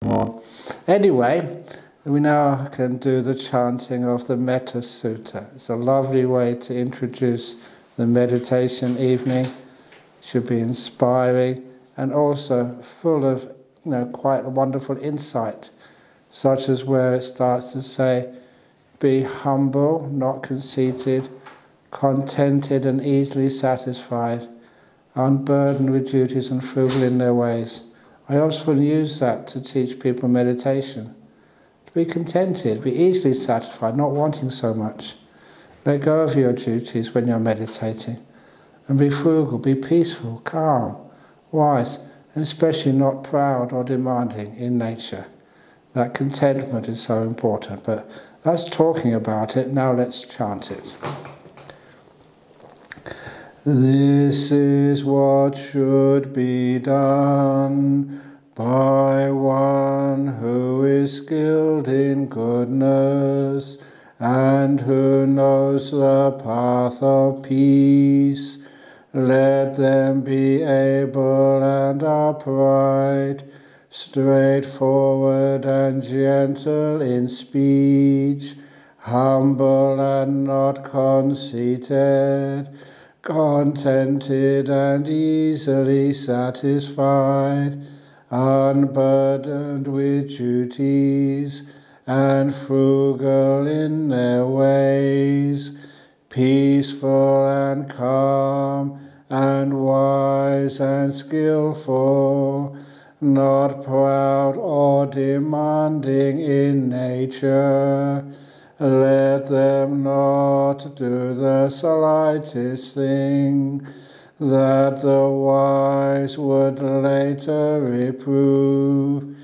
more. Anyway, we now can do the chanting of the Metta Sutta. It's a lovely way to introduce the meditation evening. It should be inspiring and also full of quite a wonderful insight, such as where it starts to say, be humble, not conceited, contented and easily satisfied, unburdened with duties and frugal in their ways. I often use that to teach people meditation. To be contented, be easily satisfied, not wanting so much. Let go of your duties when you're meditating. And be frugal, be peaceful, calm, wise, and especially not proud or demanding in nature. That contentment is so important. But that's talking about it. Now let's chant it. This is what should be done by one who is skilled in goodness and who knows the path of peace. Let them be able and upright, straightforward and gentle in speech, humble and not conceited, contented and easily satisfied, unburdened with duties, and frugal in their ways, peaceful and calm, and wise and skillful, not proud or demanding in nature. Let them not do the slightest thing that the wise would later reprove,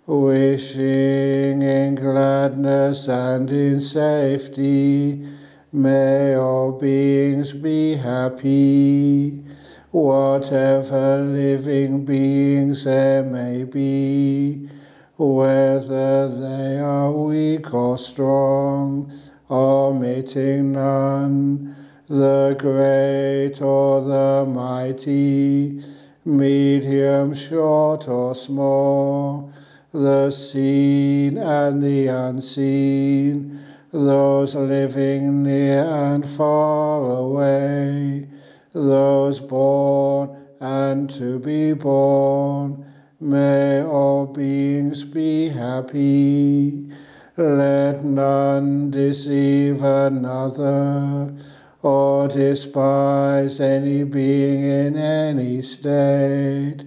wishing in gladness and in safety, may all beings be happy. Whatever living beings there may be, whether they are weak or strong, omitting none, the great or the mighty, medium, short or small, the seen and the unseen, those living near and far away, those born and to be born, may all beings be happy. Let none deceive another or despise any being in any state.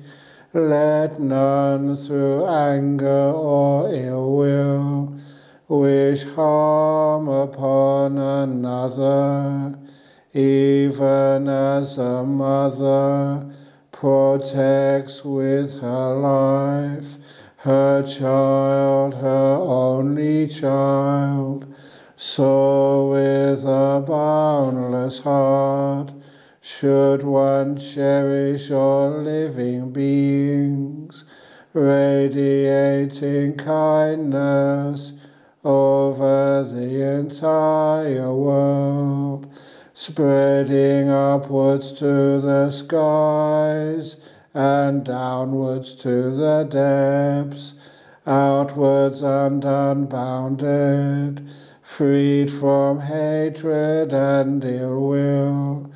Let none through anger or ill will wish harm upon another, even as a mother protects with her life her child, her only child, so with a boundless heart should one cherish all living beings, radiating kindness over the entire world, spreading upwards to the skies and downwards to the depths, outwards and unbounded, freed from hatred and ill will,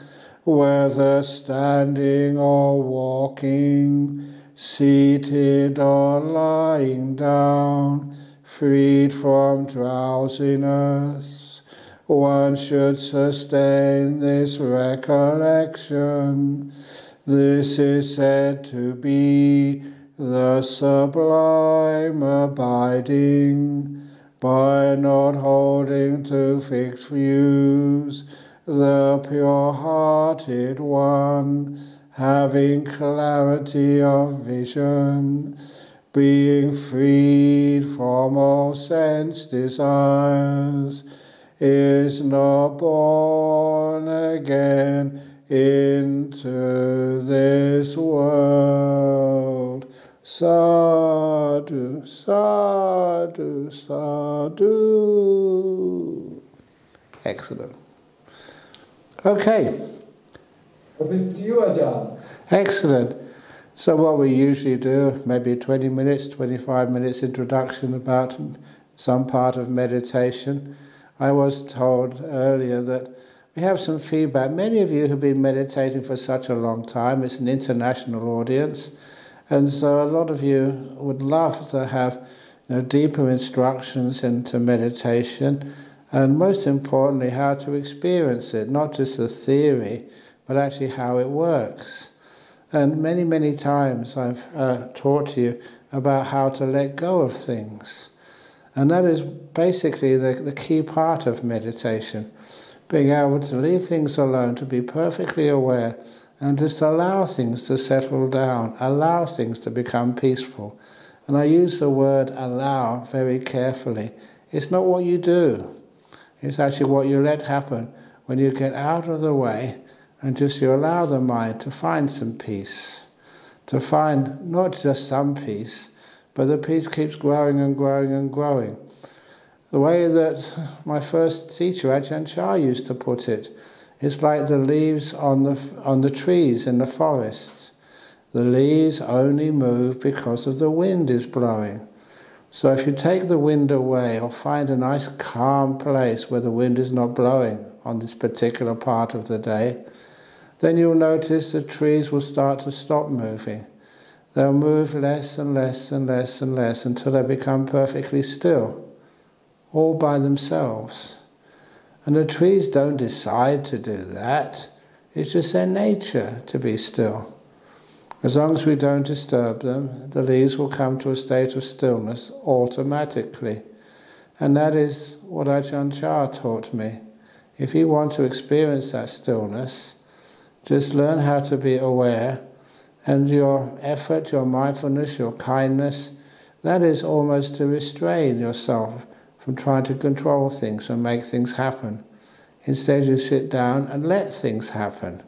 whether standing or walking, seated or lying down, freed from drowsiness. One should sustain this recollection. This is said to be the sublime abiding, by not holding to fixed views, the pure-hearted one, having clarity of vision, being freed from all sense desires, is not born again into this world. Sadhu, sadhu, sadhu. Excellent. Okay. Over to you, Ajahn. Excellent. So what we usually do, maybe 20 minutes, 25 minutes introduction about some part of meditation. I was told earlier that we have some feedback. Many of you have been meditating for such a long time. It's an international audience. And so a lot of you would love to have deeper instructions into meditation, and most importantly, how to experience it, not just the theory, but actually how it works. And many, many times I've taught to you about how to let go of things. And that is basically the key part of meditation, being able to leave things alone, to be perfectly aware, and just allow things to settle down, allow things to become peaceful. And I use the word allow very carefully. It's not what you do. It's actually what you let happen when you get out of the way and just you allow the mind to find some peace, to find not just some peace, but the peace keeps growing and growing and growing. The way that my first teacher, Ajahn Brahm, used to put it, it's like the leaves on the trees in the forests. The leaves only move because of the wind is blowing. So if you take the wind away, or find a nice calm place where the wind is not blowing on this particular part of the day, then you'll notice the trees will start to stop moving. They'll move less and less and less and less until they become perfectly still, all by themselves. And the trees don't decide to do that. It's just their nature to be still. As long as we don't disturb them, the leaves will come to a state of stillness automatically. And that is what Ajahn Brahm taught me. If you want to experience that stillness, just learn how to be aware, and your effort, your mindfulness, your kindness, that is almost to restrain yourself from trying to control things and make things happen. Instead, you sit down and let things happen.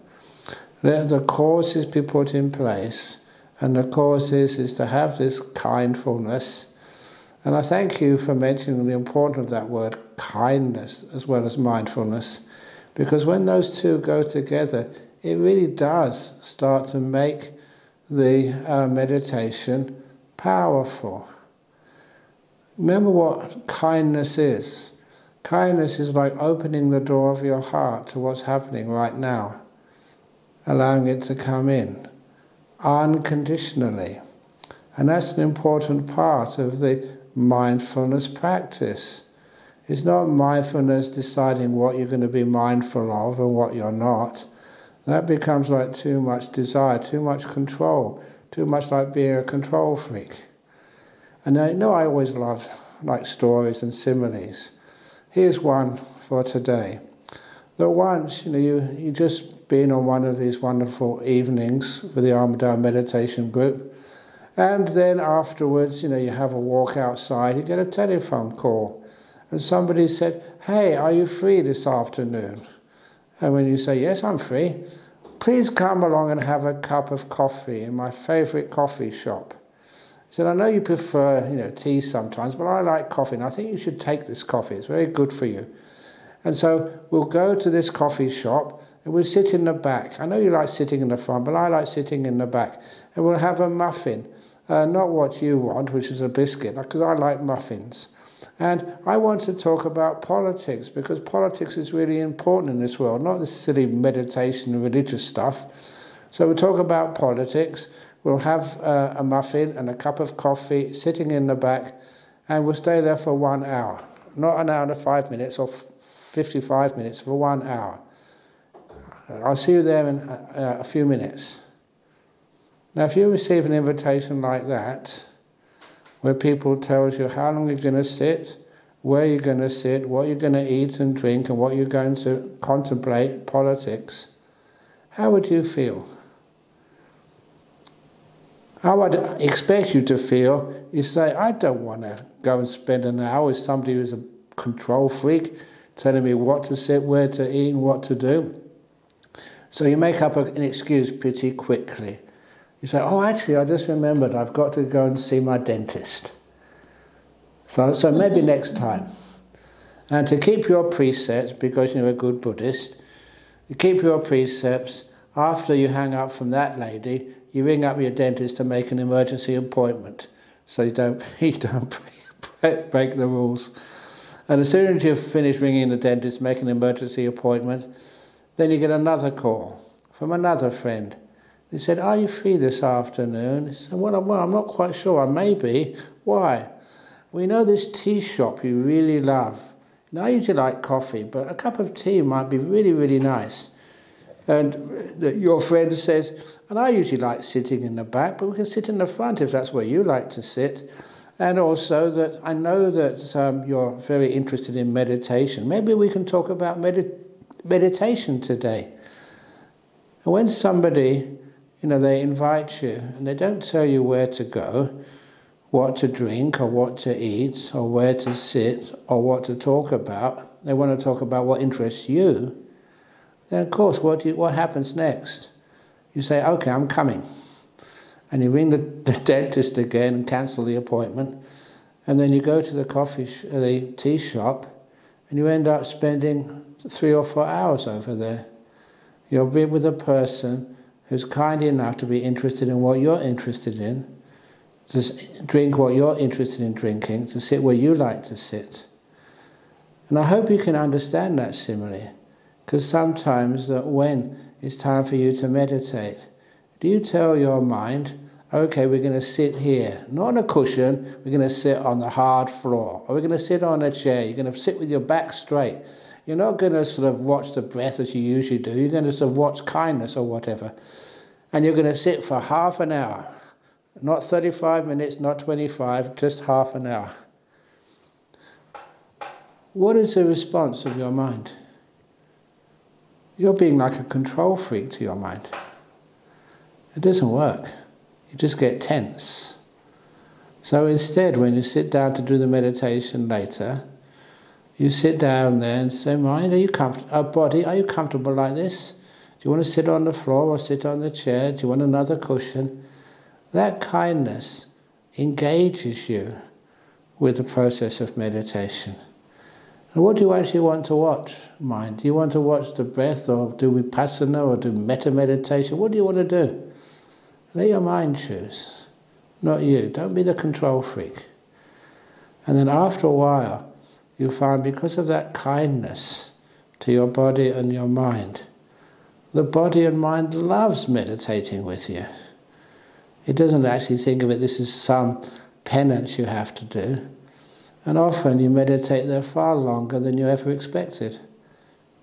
Let the causes be put in place, and the cause is to have this kindfulness. And I thank you for mentioning the importance of that word, kindness, as well as mindfulness, because when those two go together, it really does start to make the meditation powerful. Remember what kindness is. Kindness is like opening the door of your heart to what's happening right now, allowing it to come in unconditionally. And that's an important part of the mindfulness practice. It's not mindfulness deciding what you're going to be mindful of and what you're not. That becomes like too much desire, too much control, too much like being a control freak. And I know I always love like stories and similes. Here's one for today. That once, you just been on one of these wonderful evenings for the Armadale Meditation Group, and then afterwards, you have a walk outside, you get a telephone call, and somebody said, "Hey, are you free this afternoon?" And when you say, "Yes, I'm free," "Please come along and have a cup of coffee in my favourite coffee shop." He said, "I know you prefer, tea sometimes, but I like coffee, and I think you should take this coffee. It's very good for you. And so we'll go to this coffee shop, and we'll sit in the back. I know you like sitting in the front, but I like sitting in the back. And we'll have a muffin, not what you want, which is a biscuit, because I like muffins. And I want to talk about politics, because politics is really important in this world, not this silly meditation and religious stuff. So we'll talk about politics, we'll have a muffin and a cup of coffee sitting in the back, and we'll stay there for 1 hour. Not an hour and 5 minutes or 55 minutes, for 1 hour. I'll see you there in a few minutes." Now, if you receive an invitation like that, where people tells you how long you're going to sit, where you're going to sit, what you're going to eat and drink, and what you're going to contemplate, politics, how would you feel? How I'd expect you to feel, you say, "I don't want to go and spend an hour with somebody who's a control freak, telling me what to sit, where to eat, and what to do." So you make up an excuse pretty quickly. You say, "Oh, actually, I just remembered I've got to go and see my dentist. So maybe next time." And to keep your precepts, because you're a good Buddhist, you keep your precepts, after you hang up from that lady, you ring up your dentist to make an emergency appointment so you don't break the rules. And as soon as you've finished ringing the dentist, make an emergency appointment, then you get another call from another friend. He said, "Are you free this afternoon?" He said, well, I'm not quite sure. I may be. Why? "We know this tea shop you really love. Now, I usually like coffee, but a cup of tea might be really, really nice." And your friend says, "And I usually like sitting in the back, but we can sit in the front if that's where you like to sit. And also that I know that you're very interested in meditation. Maybe we can talk about meditation today." And when somebody, they invite you and they don't tell you where to go, what to drink or what to eat or where to sit or what to talk about, they want to talk about what interests you, then of course what happens next? You say, "Okay, I'm coming." And you ring the dentist again and cancel the appointment, and then you go to the tea shop, and you end up spending 3 or 4 hours over there. You'll be with a person who's kind enough to be interested in what you're interested in, to drink what you're interested in drinking, to sit where you like to sit. And I hope you can understand that simile, because sometimes that when it's time for you to meditate, do you tell your mind, "Okay, we're going to sit here, not on a cushion, we're going to sit on the hard floor, or we're going to sit on a chair, you're going to sit with your back straight. You're not going to sort of watch the breath as you usually do, you're going to sort of watch kindness or whatever. And you're going to sit for half an hour, not 35 minutes, not 25, just half an hour." What is the response of your mind? You're being like a control freak to your mind. It doesn't work. You just get tense. So instead, when you sit down to do the meditation later, you sit down there and say, "Mind, body, are you comfortable like this? Do you want to sit on the floor or sit on the chair? Do you want another cushion?" That kindness engages you with the process of meditation. And what do you actually want to watch, mind? Do you want to watch the breath, or do vipassana, or do metta meditation? What do you want to do? Let your mind choose, not you. Don't be the control freak. And then after a while, you find because of that kindness to your body and your mind, the body and mind loves meditating with you. It doesn't actually think of it, this is some penance you have to do. And often you meditate there far longer than you ever expected,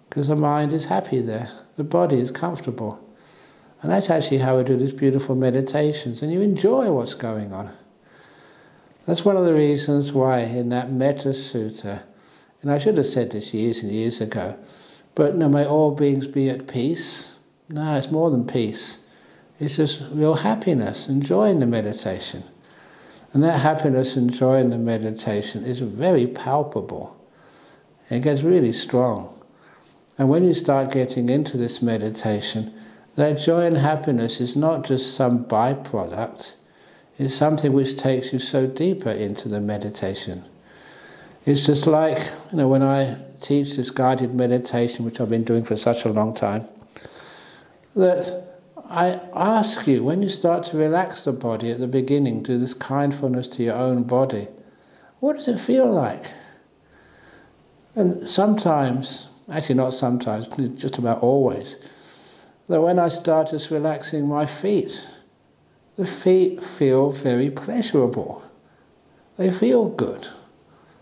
because the mind is happy there, the body is comfortable. And that's actually how we do these beautiful meditations, and you enjoy what's going on. That's one of the reasons why in that Metta Sutta, and I should have said this years and years ago, but may all beings be at peace. No, it's more than peace. It's just real happiness, enjoying the meditation. And that happiness, enjoying the meditation, is very palpable. It gets really strong. And when you start getting into this meditation, that joy and happiness is not just some byproduct, it's something which takes you so deeper into the meditation. It's just like, when I teach this guided meditation, which I've been doing for such a long time, that I ask you, when you start to relax the body at the beginning, do this kindfulness to your own body, what does it feel like? And sometimes, actually not sometimes, just about always, that when I start just relaxing my feet, the feet feel very pleasurable. They feel good.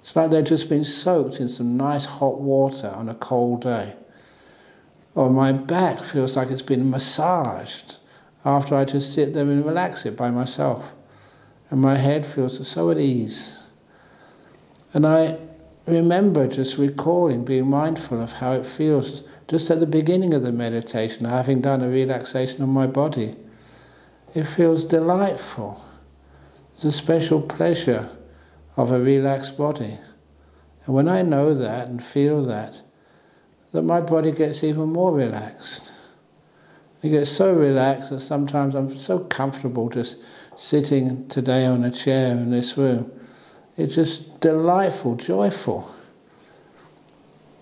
It's like they've just been soaked in some nice hot water on a cold day. Or my back feels like it's been massaged after I just sit there and relax it by myself. And my head feels so at ease. And I remember just recalling, being mindful of how it feels just at the beginning of the meditation, having done a relaxation of my body. It feels delightful. It's a special pleasure of a relaxed body. And when I know that and feel that my body gets even more relaxed. It gets so relaxed that sometimes I'm so comfortable just sitting today on a chair in this room. It's just delightful, joyful.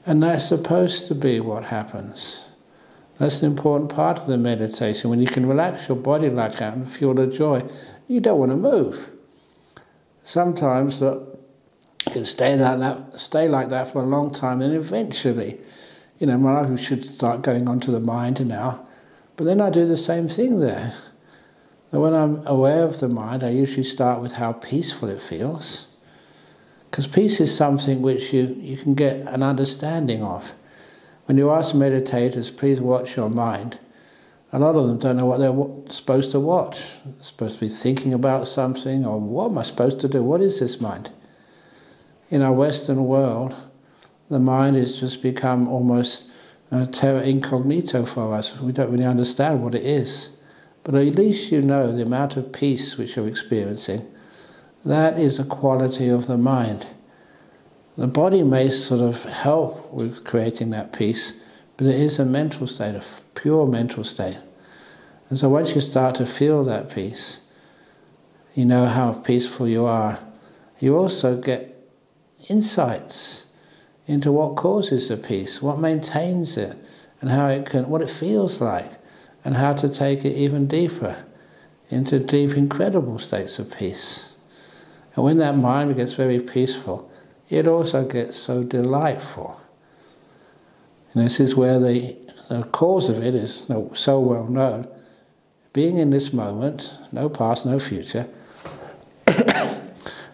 And that's supposed to be what happens. That's an important part of the meditation. When you can relax your body like that and feel the joy, you don't want to move. Sometimes you can stay like that for a long time, and eventually, my life should start going onto the mind now. But then I do the same thing there. And when I'm aware of the mind, I usually start with how peaceful it feels. Because peace is something which you can get an understanding of. When you ask meditators, please watch your mind, a lot of them don't know what they're supposed to watch. They're supposed to be thinking about something, or what am I supposed to do? What is this mind? In our Western world, the mind has just become almost terra incognito for us. We don't really understand what it is. But at least you know the amount of peace which you're experiencing. That is a quality of the mind. The body may sort of help with creating that peace, but it is a mental state, a pure mental state. And so once you start to feel that peace, you know how peaceful you are. You also get insights into what causes the peace, what maintains it, and how what it feels like, and how to take it even deeper into deep, incredible states of peace. And when that mind gets very peaceful, it also gets so delightful. And this is where the cause of it is so well known. Being in this moment, no past, no future,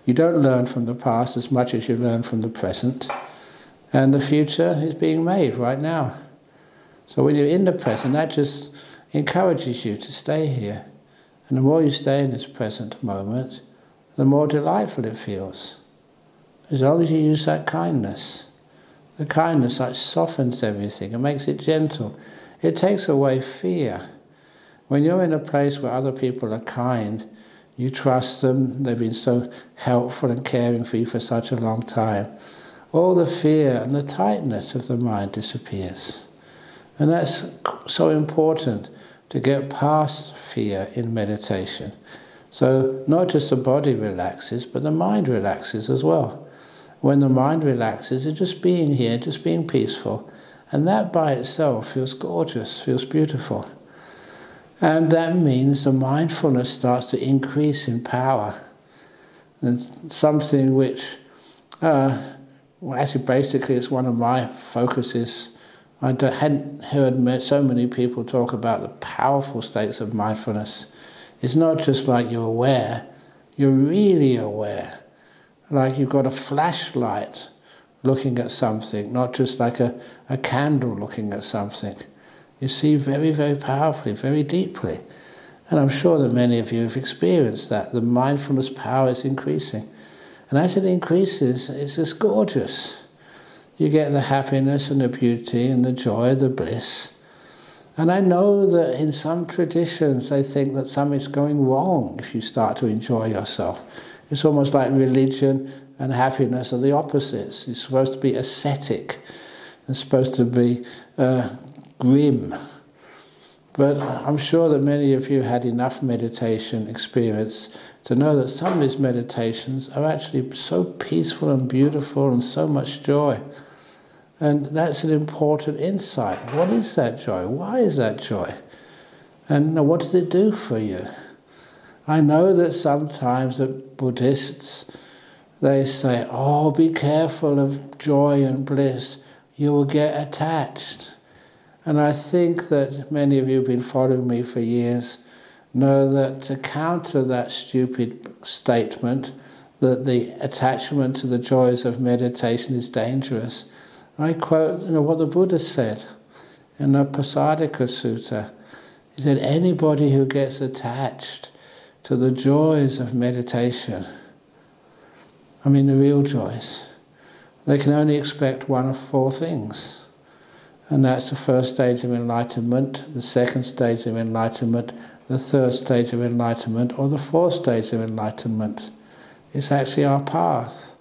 you don't learn from the past as much as you learn from the present, and the future is being made right now. So when you're in the present, that just encourages you to stay here. And the more you stay in this present moment, the more delightful it feels. As long as you use that kindness. The kindness that softens everything and makes it gentle. It takes away fear. When you're in a place where other people are kind, you trust them, they've been so helpful and caring for you for such a long time, all the fear and the tightness of the mind disappears. And that's so important, to get past fear in meditation. So not just the body relaxes, but the mind relaxes as well. When the mind relaxes, it's just being here, just being peaceful. And that by itself feels gorgeous, feels beautiful. And that means the mindfulness starts to increase in power. And something which, actually basically it's one of my focuses. I hadn't heard so many people talk about the powerful states of mindfulness. It's not just like you're aware, you're really aware. Like you've got a flashlight looking at something, not just like a candle looking at something. You see very, very powerfully, very deeply. And I'm sure that many of you have experienced that. The mindfulness power is increasing. And as it increases, it's just gorgeous. You get the happiness and the beauty and the joy, the bliss. And I know that in some traditions they think that something's going wrong if you start to enjoy yourself. It's almost like religion and happiness are the opposites. It's supposed to be ascetic. It's supposed to be grim. But I'm sure that many of you had enough meditation experience to know that some of these meditations are actually so peaceful and beautiful and so much joy. And that's an important insight. What is that joy? Why is that joy? And what does it do for you? I know that sometimes that Buddhists, they say, oh, be careful of joy and bliss, you will get attached. And I think that many of you have been following me for years know that to counter that stupid statement, that the attachment to the joys of meditation is dangerous, I quote what the Buddha said in the Pasadika Sutta. He said, anybody who gets attached to the joys of meditation, I mean the real joys, they can only expect one of four things. And that's the first stage of enlightenment, the second stage of enlightenment, the third stage of enlightenment, or the fourth stage of enlightenment. It's actually our path.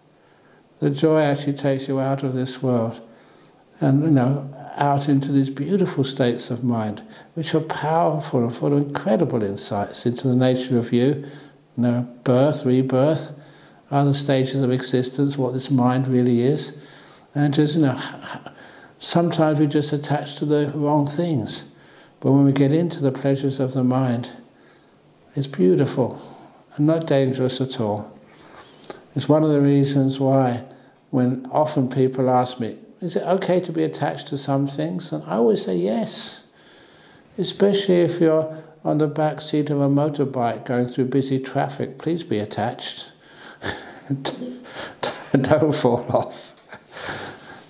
The joy actually takes you out of this world and, out into these beautiful states of mind, which are powerful and full of incredible insights into the nature of you, birth, rebirth, other stages of existence, what this mind really is. And just, sometimes we just attach to the wrong things. But when we get into the pleasures of the mind, it's beautiful and not dangerous at all. It's one of the reasons why when often people ask me, is it okay to be attached to some things? And I always say yes, especially if you're on the back seat of a motorbike going through busy traffic. Please be attached. Don't fall off.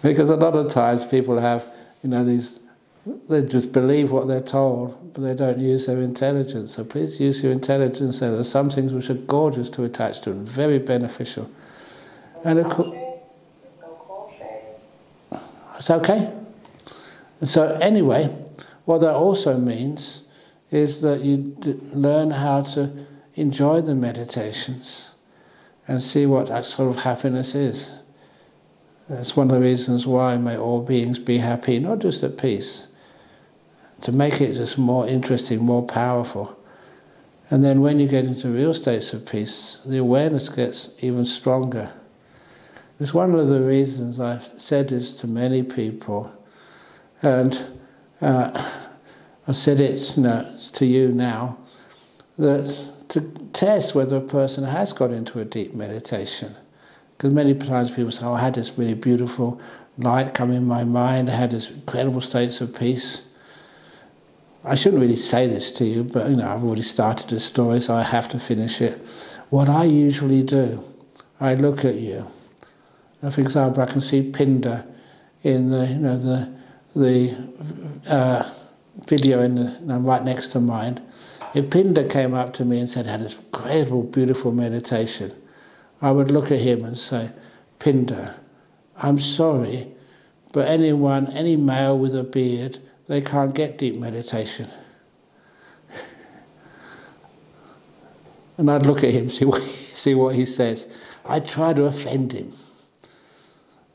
Because a lot of times people have, these, they just believe what they're told, but they don't use their intelligence. So please use your intelligence. There are some things which are gorgeous to attach to and very beneficial. And of course, it's okay. And so anyway, what that also means is that you learn how to enjoy the meditations and see what that sort of happiness is. That's one of the reasons why may all beings be happy, not just at peace, to make it just more interesting, more powerful. And then when you get into real states of peace, the awareness gets even stronger. It's one of the reasons I've said this to many people, and I've said it to you now, that to test whether a person has got into a deep meditation. Because many times people say, I had this really beautiful light come in my mind, I had this incredible states of peace. I shouldn't really say this to you, but I've already started the story, so I have to finish it. What I usually do, I look at you. Now, for example, I can see Pinda in the video right next to mine. If Pinda came up to me and said, I had this incredible, beautiful meditation, I would look at him and say, Pinda, I'm sorry, but any male with a beard, they can't get deep meditation. And I'd look at him, see what he says. I'd try to offend him.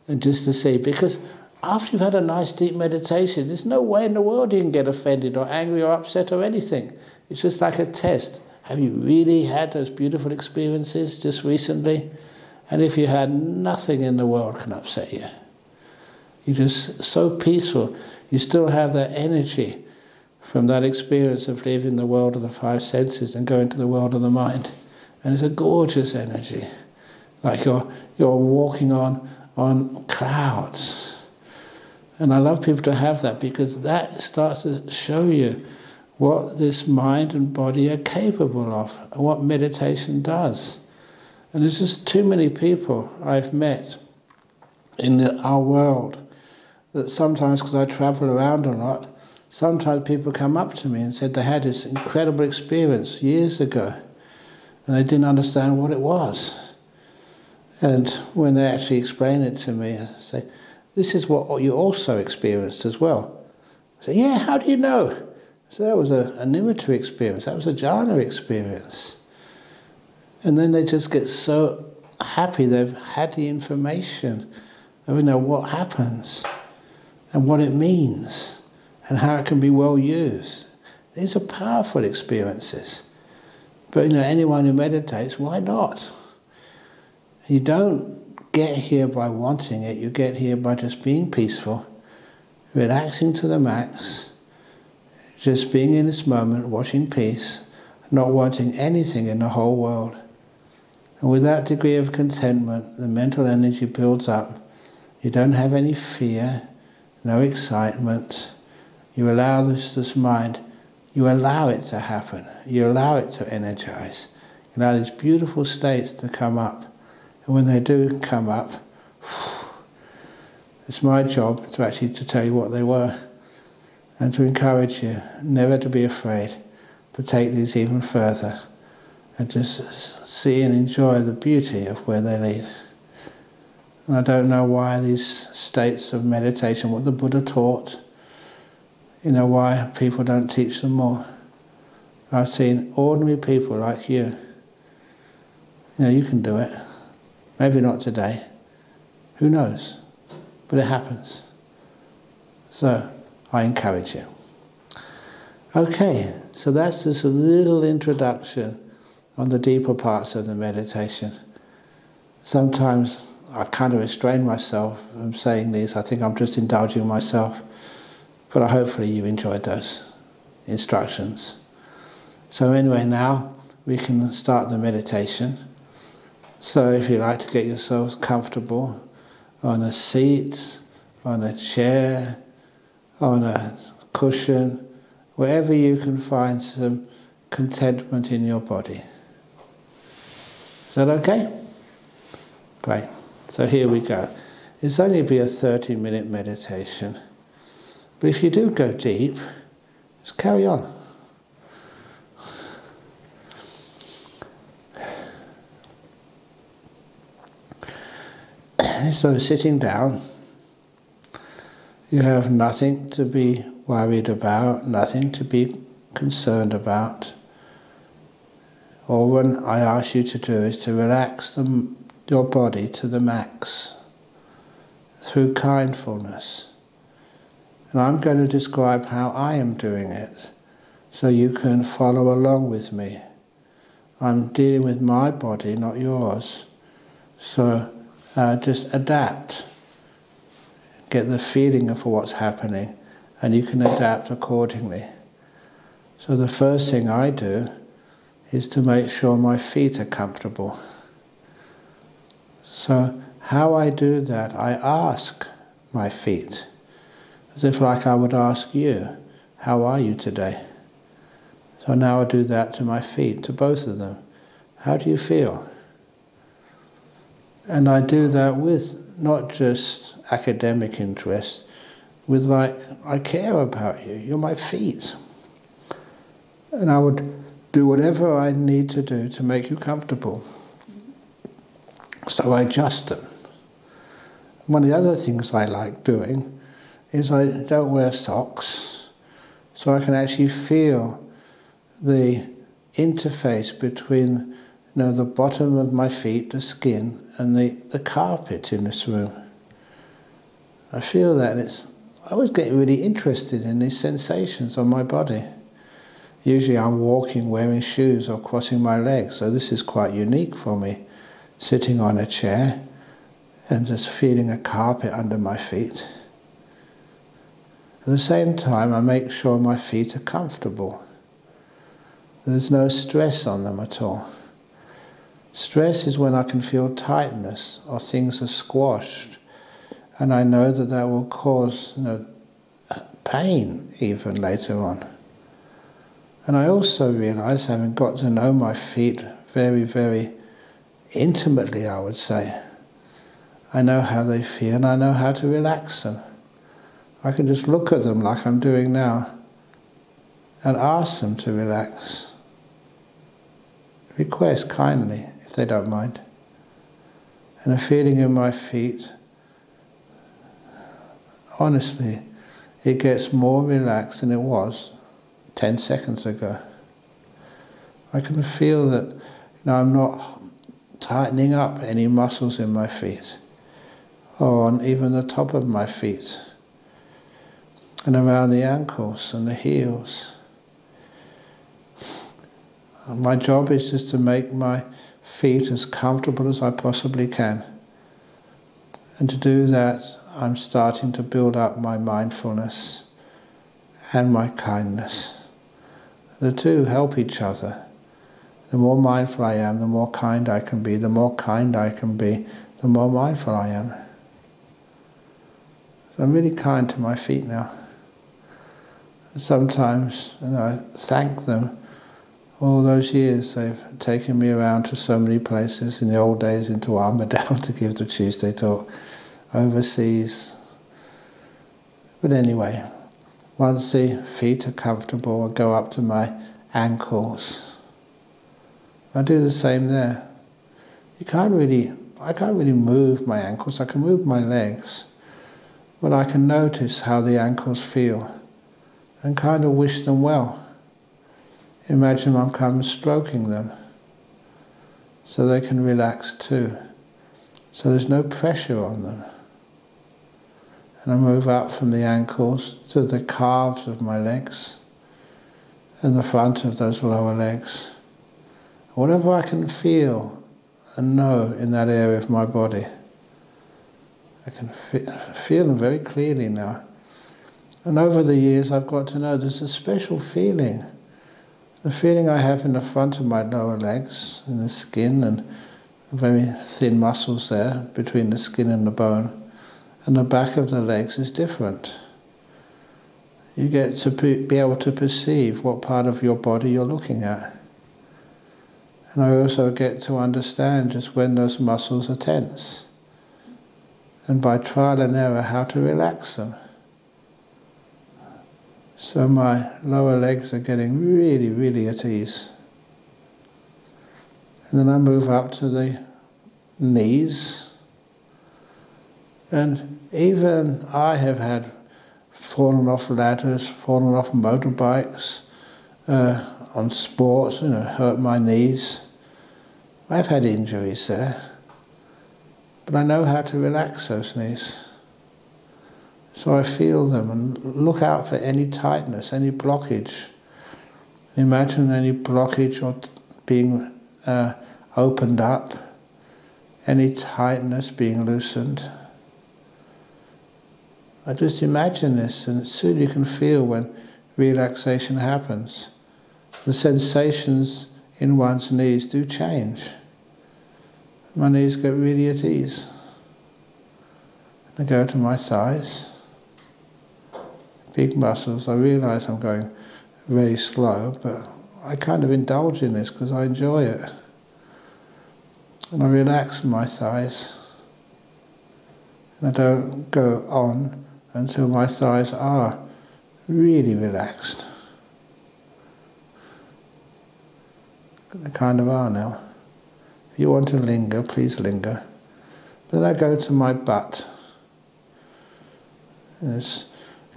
And just to see, because after you've had a nice deep meditation, there's no way in the world you can get offended or angry or upset or anything. It's just like a test. Have you really had those beautiful experiences just recently? And if you had, nothing in the world can upset you. You're just so peaceful. You still have that energy from that experience of leaving the world of the five senses and going to the world of the mind. And it's a gorgeous energy. Like you're walking on clouds. And I love people to have that, because that starts to show you what this mind and body are capable of and what meditation does. And there's just too many people I've met in our world that sometimes, because I travel around a lot, sometimes people come up to me and said they had this incredible experience years ago and they didn't understand what it was. And when they actually explain it to me, I say, this is what you also experienced as well. I say, yeah, how do you know? So that was a nimitta experience, that was a jhana experience. And then they just get so happy they've had the information of what happens and what it means and how it can be well used. These are powerful experiences. But anyone who meditates, why not? You don't get here by wanting it, you get here by just being peaceful, relaxing to the max, just being in this moment, watching peace, not wanting anything in the whole world. And with that degree of contentment, the mental energy builds up. You don't have any fear, no excitement. You allow this mind, you allow it to happen. You allow it to energize. You allow these beautiful states to come up. And when they do come up, it's my job to tell you what they were and to encourage you never to be afraid, but take these even further and just see and enjoy the beauty of where they lead. And I don't know why these states of meditation, what the Buddha taught, why people don't teach them more. I've seen ordinary people like you. You can do it. Maybe not today. Who knows? But it happens. So, I encourage you. Okay, so that's just a little introduction on the deeper parts of the meditation. Sometimes I kind of restrain myself from saying these. I think I'm just indulging myself. But hopefully you enjoyed those. instructions. So anyway, now we can start the meditation. So if you like to get yourselves comfortable on a seat, on a chair, on a cushion, wherever you can find some contentment in your body. Is that okay? Great. So here we go. It's only be a 30-minute meditation. But if you do go deep, just carry on. So sitting down, you have nothing to be worried about, nothing to be concerned about. All what I ask you to do is to relax your body to the max through kindfulness. And I'm going to describe how I am doing it so you can follow along with me. I'm dealing with my body, not yours. So just adapt. Get the feeling of what's happening, and you can adapt accordingly. So the first thing I do is to make sure my feet are comfortable. So how I do that, I ask my feet, as if like I would ask you, how are you today? So now I do that to my feet, to both of them. How do you feel? And I do that with not just academic interest, with like, I care about you, you're my feet. And I would do whatever I need to do to make you comfortable. So I adjust them. One of the other things I like doing is I don't wear socks, so I can actually feel the interface between the bottom of my feet, the skin, and the carpet in this room. I feel that, and I always get really interested in these sensations on my body. Usually I'm walking wearing shoes or crossing my legs, so this is quite unique for me, sitting on a chair and just feeling a carpet under my feet. At the same time, I make sure my feet are comfortable. There's no stress on them at all. Stress is when I can feel tightness or things are squashed, and I know that that will cause pain even later on. And I also realize, having got to know my feet very, very intimately, I would say, I know how they feel and I know how to relax them. I can just look at them like I'm doing now and ask them to relax. Request kindly, if they don't mind. And a feeling in my feet, honestly, it gets more relaxed than it was 10 seconds ago. I can feel that I'm not tightening up any muscles in my feet, or on even the top of my feet, and around the ankles and the heels. And my job is just to make my feet as comfortable as I possibly can. And to do that, I'm starting to build up my mindfulness and my kindness. The two help each other. The more mindful I am, the more kind I can be. The more kind I can be, the more mindful I am. So I'm really kind to my feet now. And sometimes I thank them. All those years they've taken me around to so many places, in the old days into Armadale to give the Tuesday talk, overseas. But anyway, once the feet are comfortable, I go up to my ankles. I do the same there. I can't really move my ankles. I can move my legs, but I can notice how the ankles feel and kind of wish them well. Imagine I'm kind of stroking them so they can relax too. So there's no pressure on them. And I move up from the ankles to the calves of my legs and the front of those lower legs. Whatever I can feel and know in that area of my body, I can feel them very clearly now. And over the years I've got to know there's a special feeling. The feeling I have in the front of my lower legs, in the skin, and very thin muscles there between the skin and the bone, and the back of the legs is different. You get to be able to perceive what part of your body you're looking at. And I also get to understand just when those muscles are tense. And by trial and error, how to relax them. So my lower legs are getting really, really at ease. And then I move up to the knees. And even I have had fallen off ladders, fallen off motorbikes, on sports, hurt my knees. I've had injuries there. But I know how to relax those knees. So I feel them and look out for any tightness, any blockage. Imagine any blockage or being opened up, any tightness being loosened. I just imagine this, and soon you can feel when relaxation happens. The sensations in one's knees do change. My knees get really at ease. I go to my thighs. Big muscles. I realise I'm going very slow, but I kind of indulge in this because I enjoy it. And I relax my thighs. And I don't go on until my thighs are really relaxed. They kind of are now. If you want to linger, please linger. Then I go to my butt. I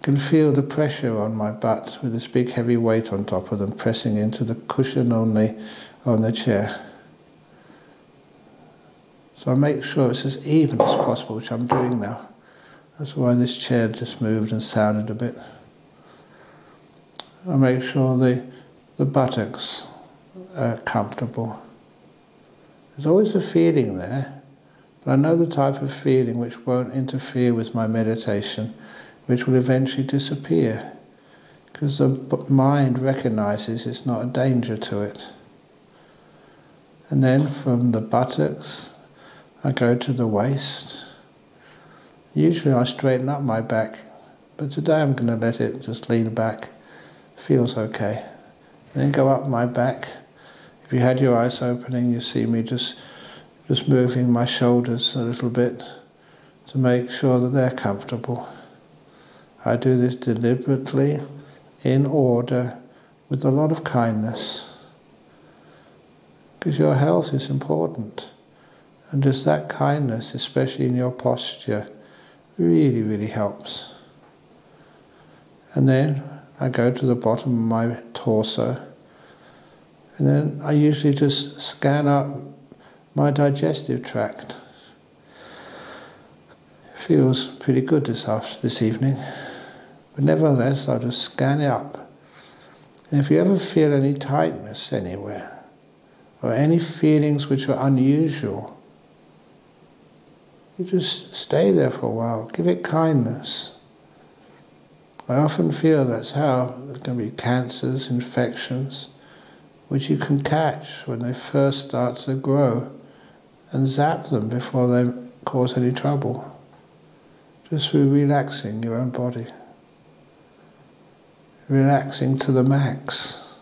can feel the pressure on my butt with this big heavy weight on top of them pressing into the cushion on the chair. So I make sure it's as even as possible, which I'm doing now. That's why this chair just moved and sounded a bit. I make sure the buttocks are comfortable. There's always a feeling there, but I know the type of feeling which won't interfere with my meditation, which will eventually disappear, because the mind recognizes it's not a danger to it. And then from the buttocks, I go to the waist. Usually I straighten up my back, but today I'm going to let it just lean back. Feels okay. Then go up my back. If you had your eyes opening, you see me just moving my shoulders a little bit to make sure that they're comfortable. I do this deliberately, in order, with a lot of kindness. Because your health is important. And just that kindness, especially in your posture, really, really helps. And then I go to the bottom of my torso. And then I usually just scan up my digestive tract. Feels pretty good this evening. But nevertheless, I'll just scan it up. And if you ever feel any tightness anywhere, or any feelings which are unusual, you just stay there for a while. Give it kindness. I often feel that's how there can be cancers, infections, which you can catch when they first start to grow and zap them before they cause any trouble. Just through relaxing your own body. Relaxing to the max.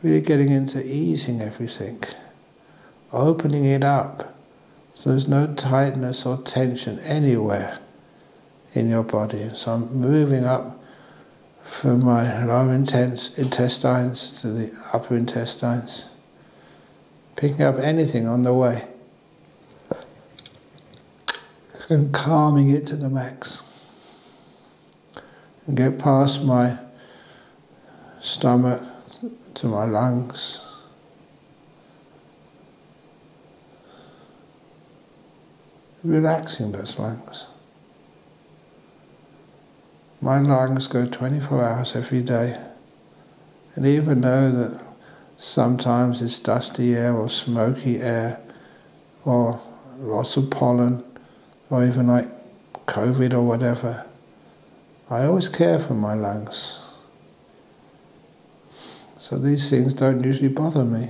Really getting into easing everything. Opening it up so there's no tightness or tension anywhere in your body. So I'm moving up from my lower intestines to the upper intestines. Picking up anything on the way. And calming it to the max. And get past my stomach to my lungs. Relaxing those lungs. My lungs go 24 hours every day. And even though that sometimes it's dusty air or smoky air or lots of pollen or even like COVID or whatever, I always care for my lungs. So these things don't usually bother me.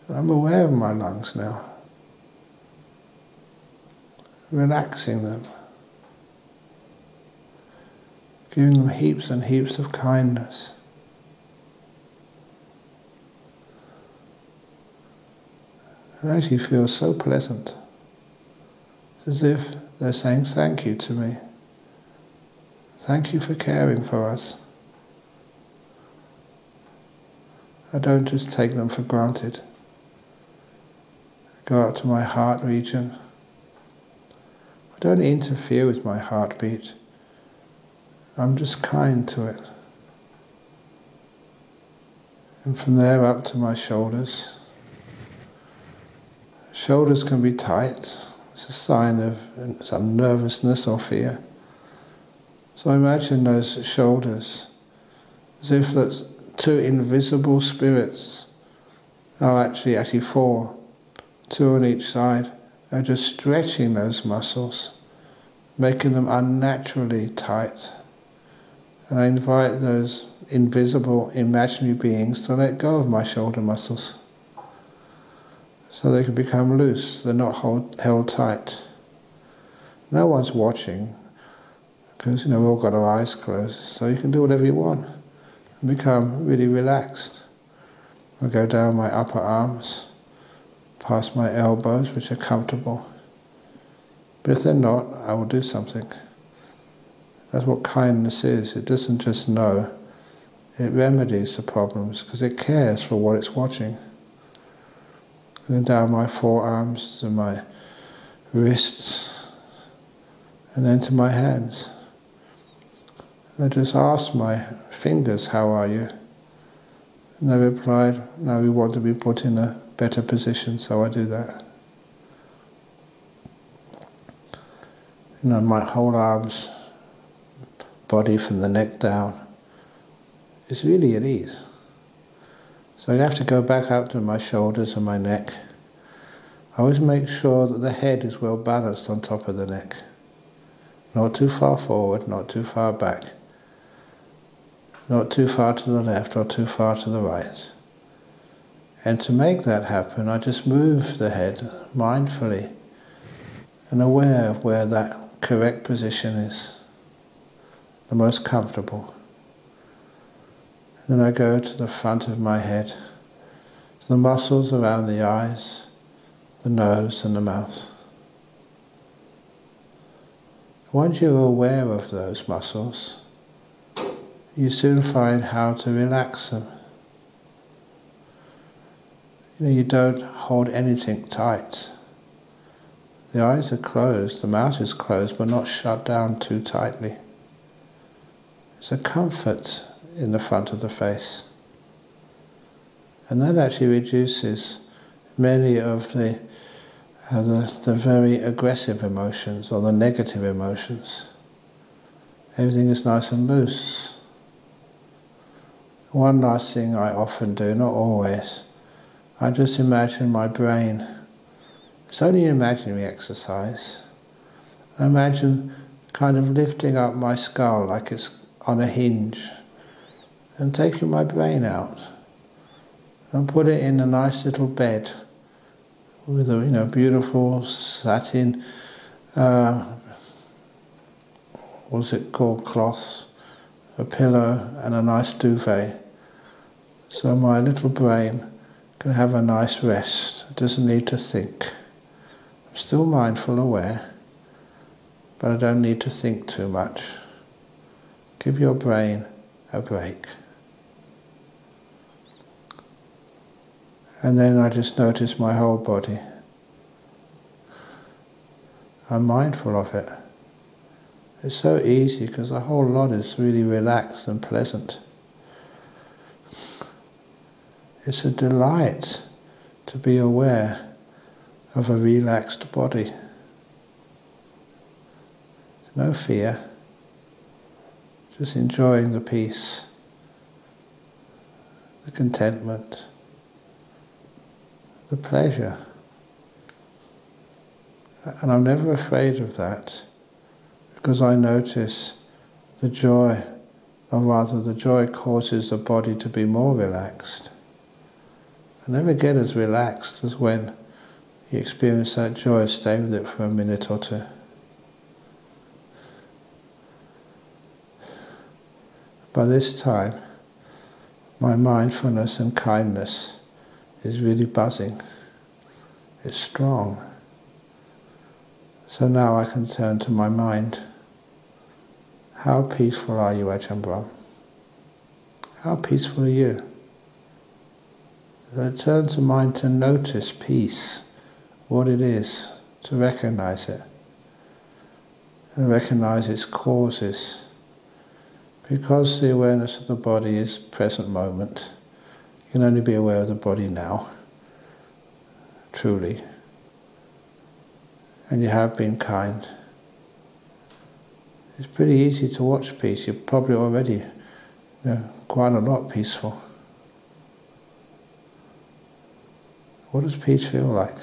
I'm aware of my lungs now, relaxing them, giving them heaps and heaps of kindness. It actually feels so pleasant, as if they're saying thank you to me. Thank you for caring for us. I don't just take them for granted. I go up to my heart region. I don't interfere with my heartbeat. I'm just kind to it. And from there up to my shoulders. Shoulders can be tight. It's a sign of some nervousness or fear. So imagine those shoulders as if that's two invisible spirits are actually four, two on each side, are just stretching those muscles, making them unnaturally tight. And I invite those invisible, imaginary beings to let go of my shoulder muscles so they can become loose, they're not held tight. No one's watching, because we've all got our eyes closed, so you can do whatever you want and become really relaxed. I go down my upper arms, past my elbows, which are comfortable. But if they're not, I will do something. That's what kindness is. It doesn't just know, it remedies the problems because it cares for what it's watching. And then down my forearms to my wrists, and then to my hands. I just asked my fingers, how are you? And they replied, no, we want to be put in a better position, so I do that. My whole arms, body from the neck down, is really at ease. So I have to go back up to my shoulders and my neck. I always make sure that the head is well balanced on top of the neck. Not too far forward, not too far back. Not too far to the left or too far to the right. And to make that happen, I just move the head mindfully and aware of where that correct position is, the most comfortable. Then I go to the front of my head, to the muscles around the eyes, the nose and the mouth. Once you're aware of those muscles, you soon find how to relax them. You don't hold anything tight. The eyes are closed, the mouth is closed, but not shut down too tightly. There's a comfort in the front of the face. And that actually reduces many of the very aggressive emotions or the negative emotions. Everything is nice and loose. One last thing I often do, not always, I just imagine my brain. It's only an imaginary exercise. I imagine kind of lifting up my skull like it's on a hinge and taking my brain out and put it in a nice little bed with a beautiful satin, what's it called, cloths, a pillow and a nice duvet. So my little brain can have a nice rest. It doesn't need to think. I'm still mindful, aware, but I don't need to think too much. Give your brain a break. And then I just notice my whole body. I'm mindful of it. It's so easy because the whole lot is really relaxed and pleasant. It's a delight to be aware of a relaxed body. No fear, just enjoying the peace, the contentment, the pleasure And I'm never afraid of that, because I notice the joy, or rather the joy causes the body to be more relaxed. I never get as relaxed as when you experience that joy, stay with it for a minute or two. By this time, my mindfulness and kindness is really buzzing. It's strong. So now I can turn to my mind. How peaceful are you, Ajahn Brahm? How peaceful are you? So I turn to mind to notice peace, what it is, to recognize it, and recognize its causes. Because the awareness of the body is present moment, you can only be aware of the body now, truly. And you have been kind. It's pretty easy to watch peace. You're probably already quite a lot peaceful. What does peace feel like?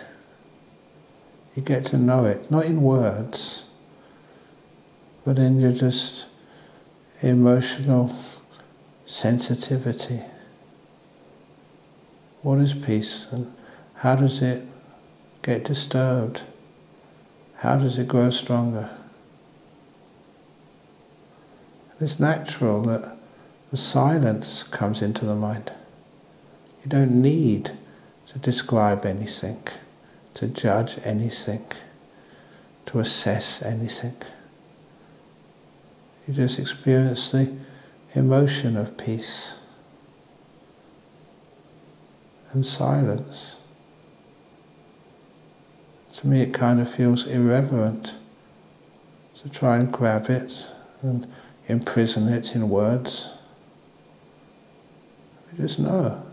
You get to know it, not in words, but in your just emotional sensitivity. What is peace, and how does it get disturbed? How does it grow stronger? It's natural that the silence comes into the mind. You don't need to describe anything, to judge anything, to assess anything. You just experience the emotion of peace and silence. To me, it kind of feels irreverent to try and grab it and imprison it in words. We just know.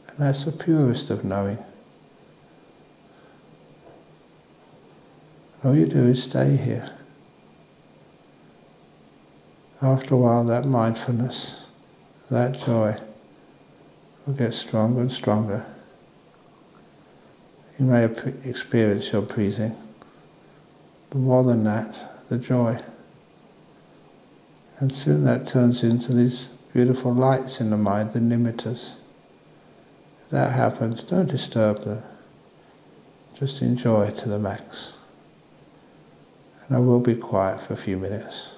And that's the purest of knowing. All you do is stay here. After a while, that mindfulness, that joy will get stronger and stronger. You may experience your breathing, but more than that, the joy. And soon that turns into these beautiful lights in the mind, the nimittas. If that happens, don't disturb them. Just enjoy to the max. And I will be quiet for a few minutes.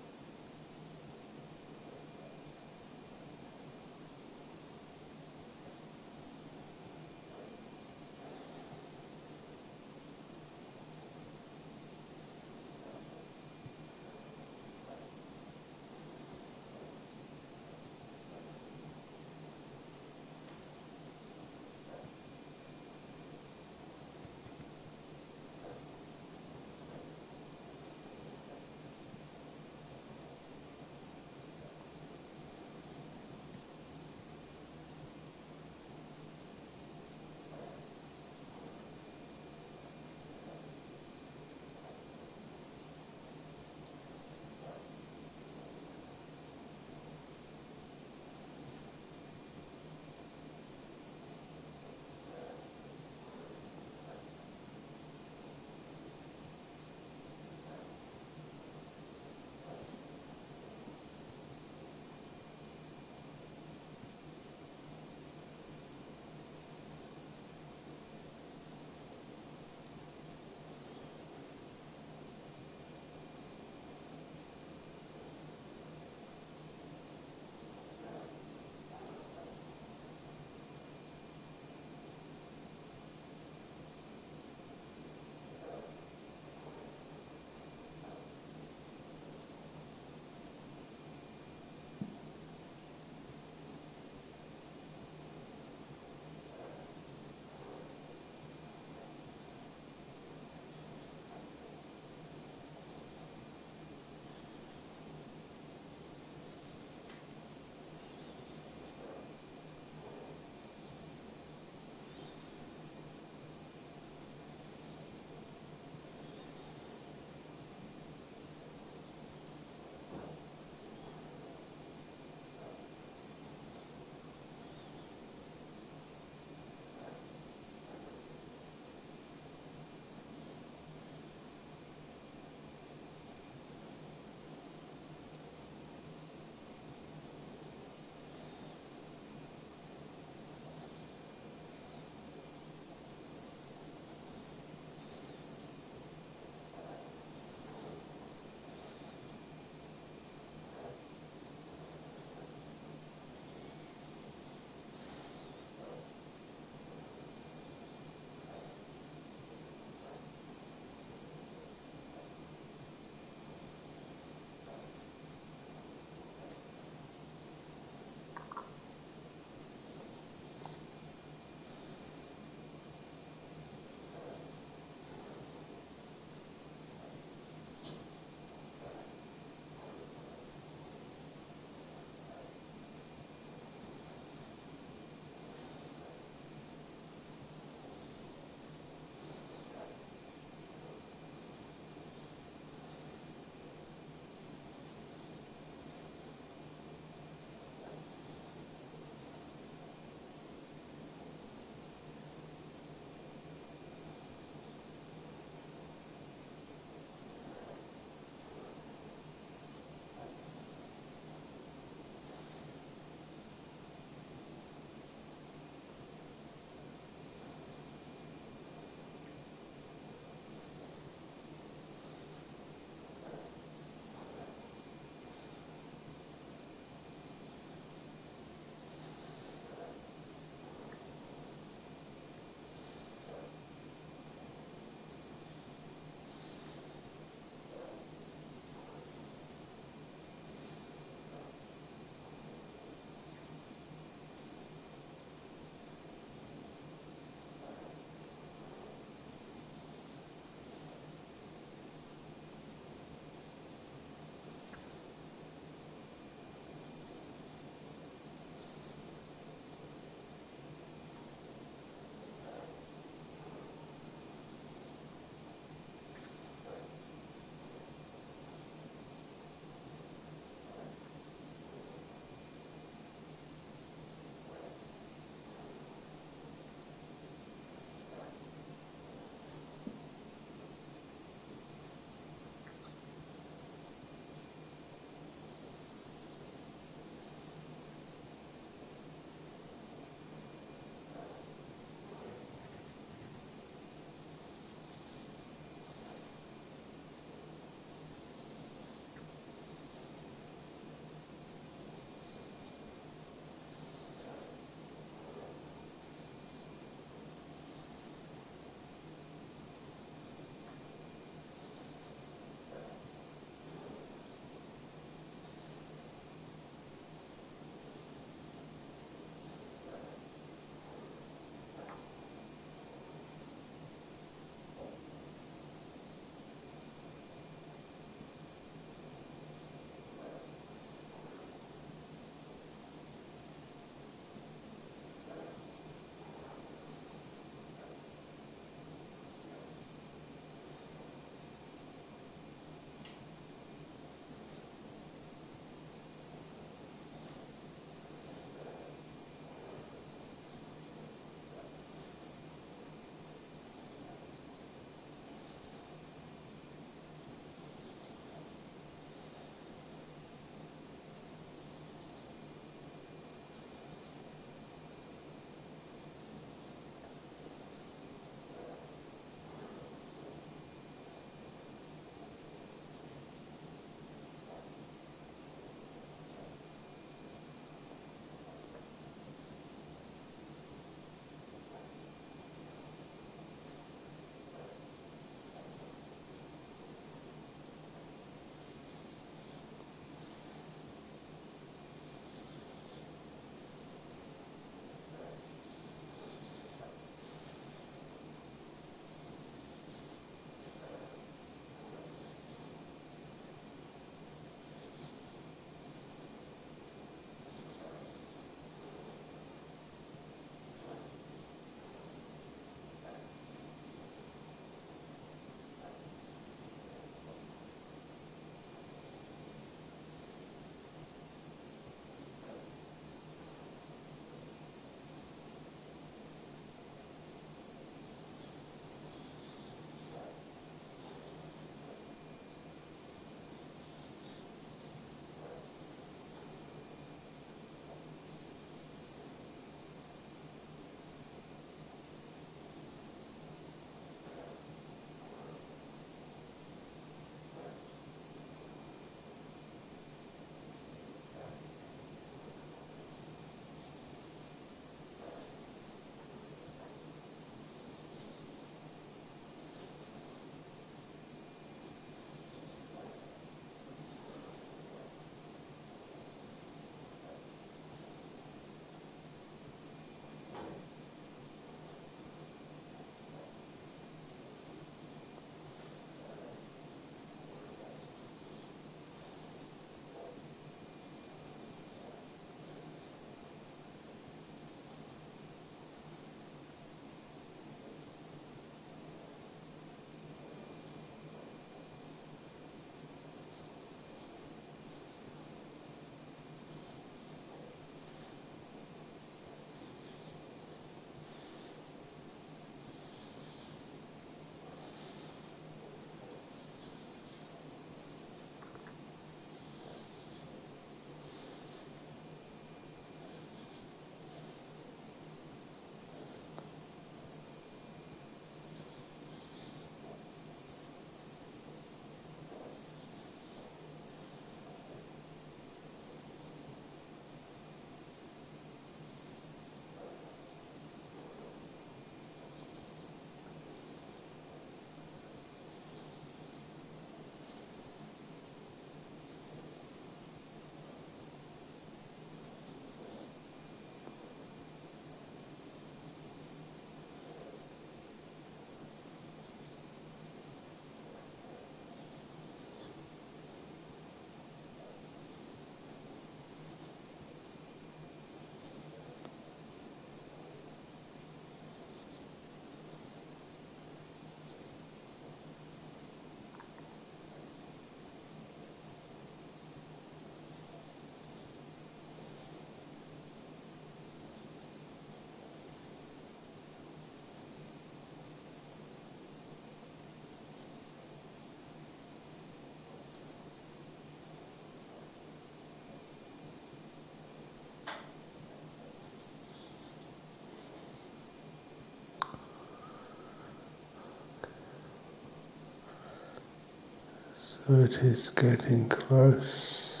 So it is getting close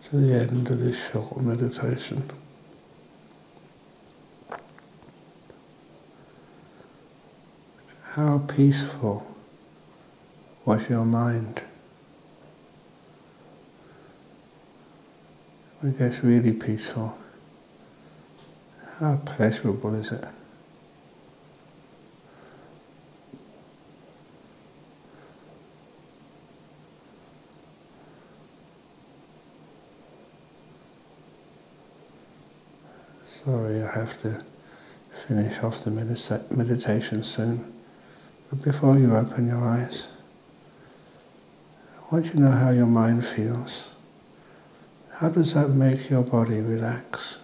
to the end of this short meditation. How peaceful was your mind? When it gets really peaceful, how pleasurable is it? Sorry, I have to finish off the meditation soon. But before you open your eyes, I want you to know how your mind feels. How does that make your body relax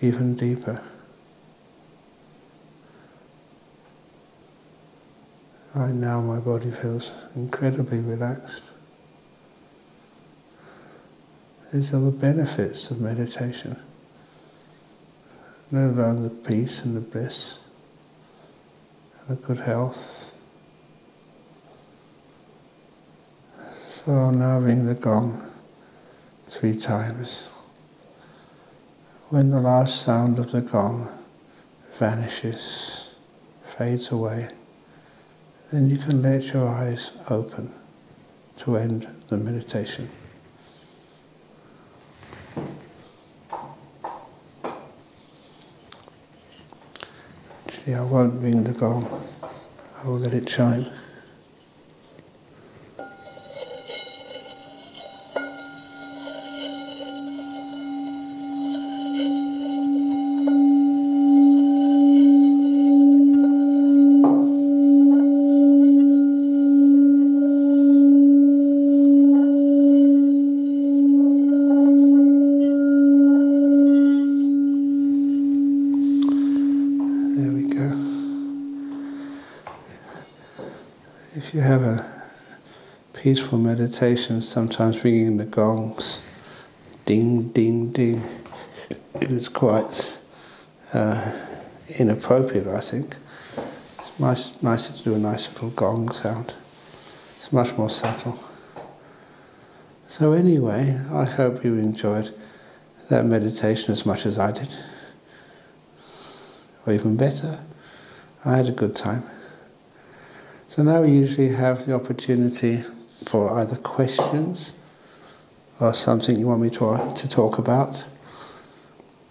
even deeper? Right now my body feels incredibly relaxed. These are the benefits of meditation. Let alone the peace and the bliss and the good health. So I'll now ring the gong 3 times. When the last sound of the gong vanishes, fades away, then you can let your eyes open to end the meditation. Actually, I won't ring the gong. I will let it chime. If you have a peaceful meditation, sometimes ringing the gongs, ding, ding, ding, it is quite inappropriate, I think. It's nicer to do a nice little gong sound. It's much more subtle. So anyway, I hope you enjoyed that meditation as much as I did. Or even better, I had a good time. So now we usually have the opportunity for either questions or something you want me to talk about.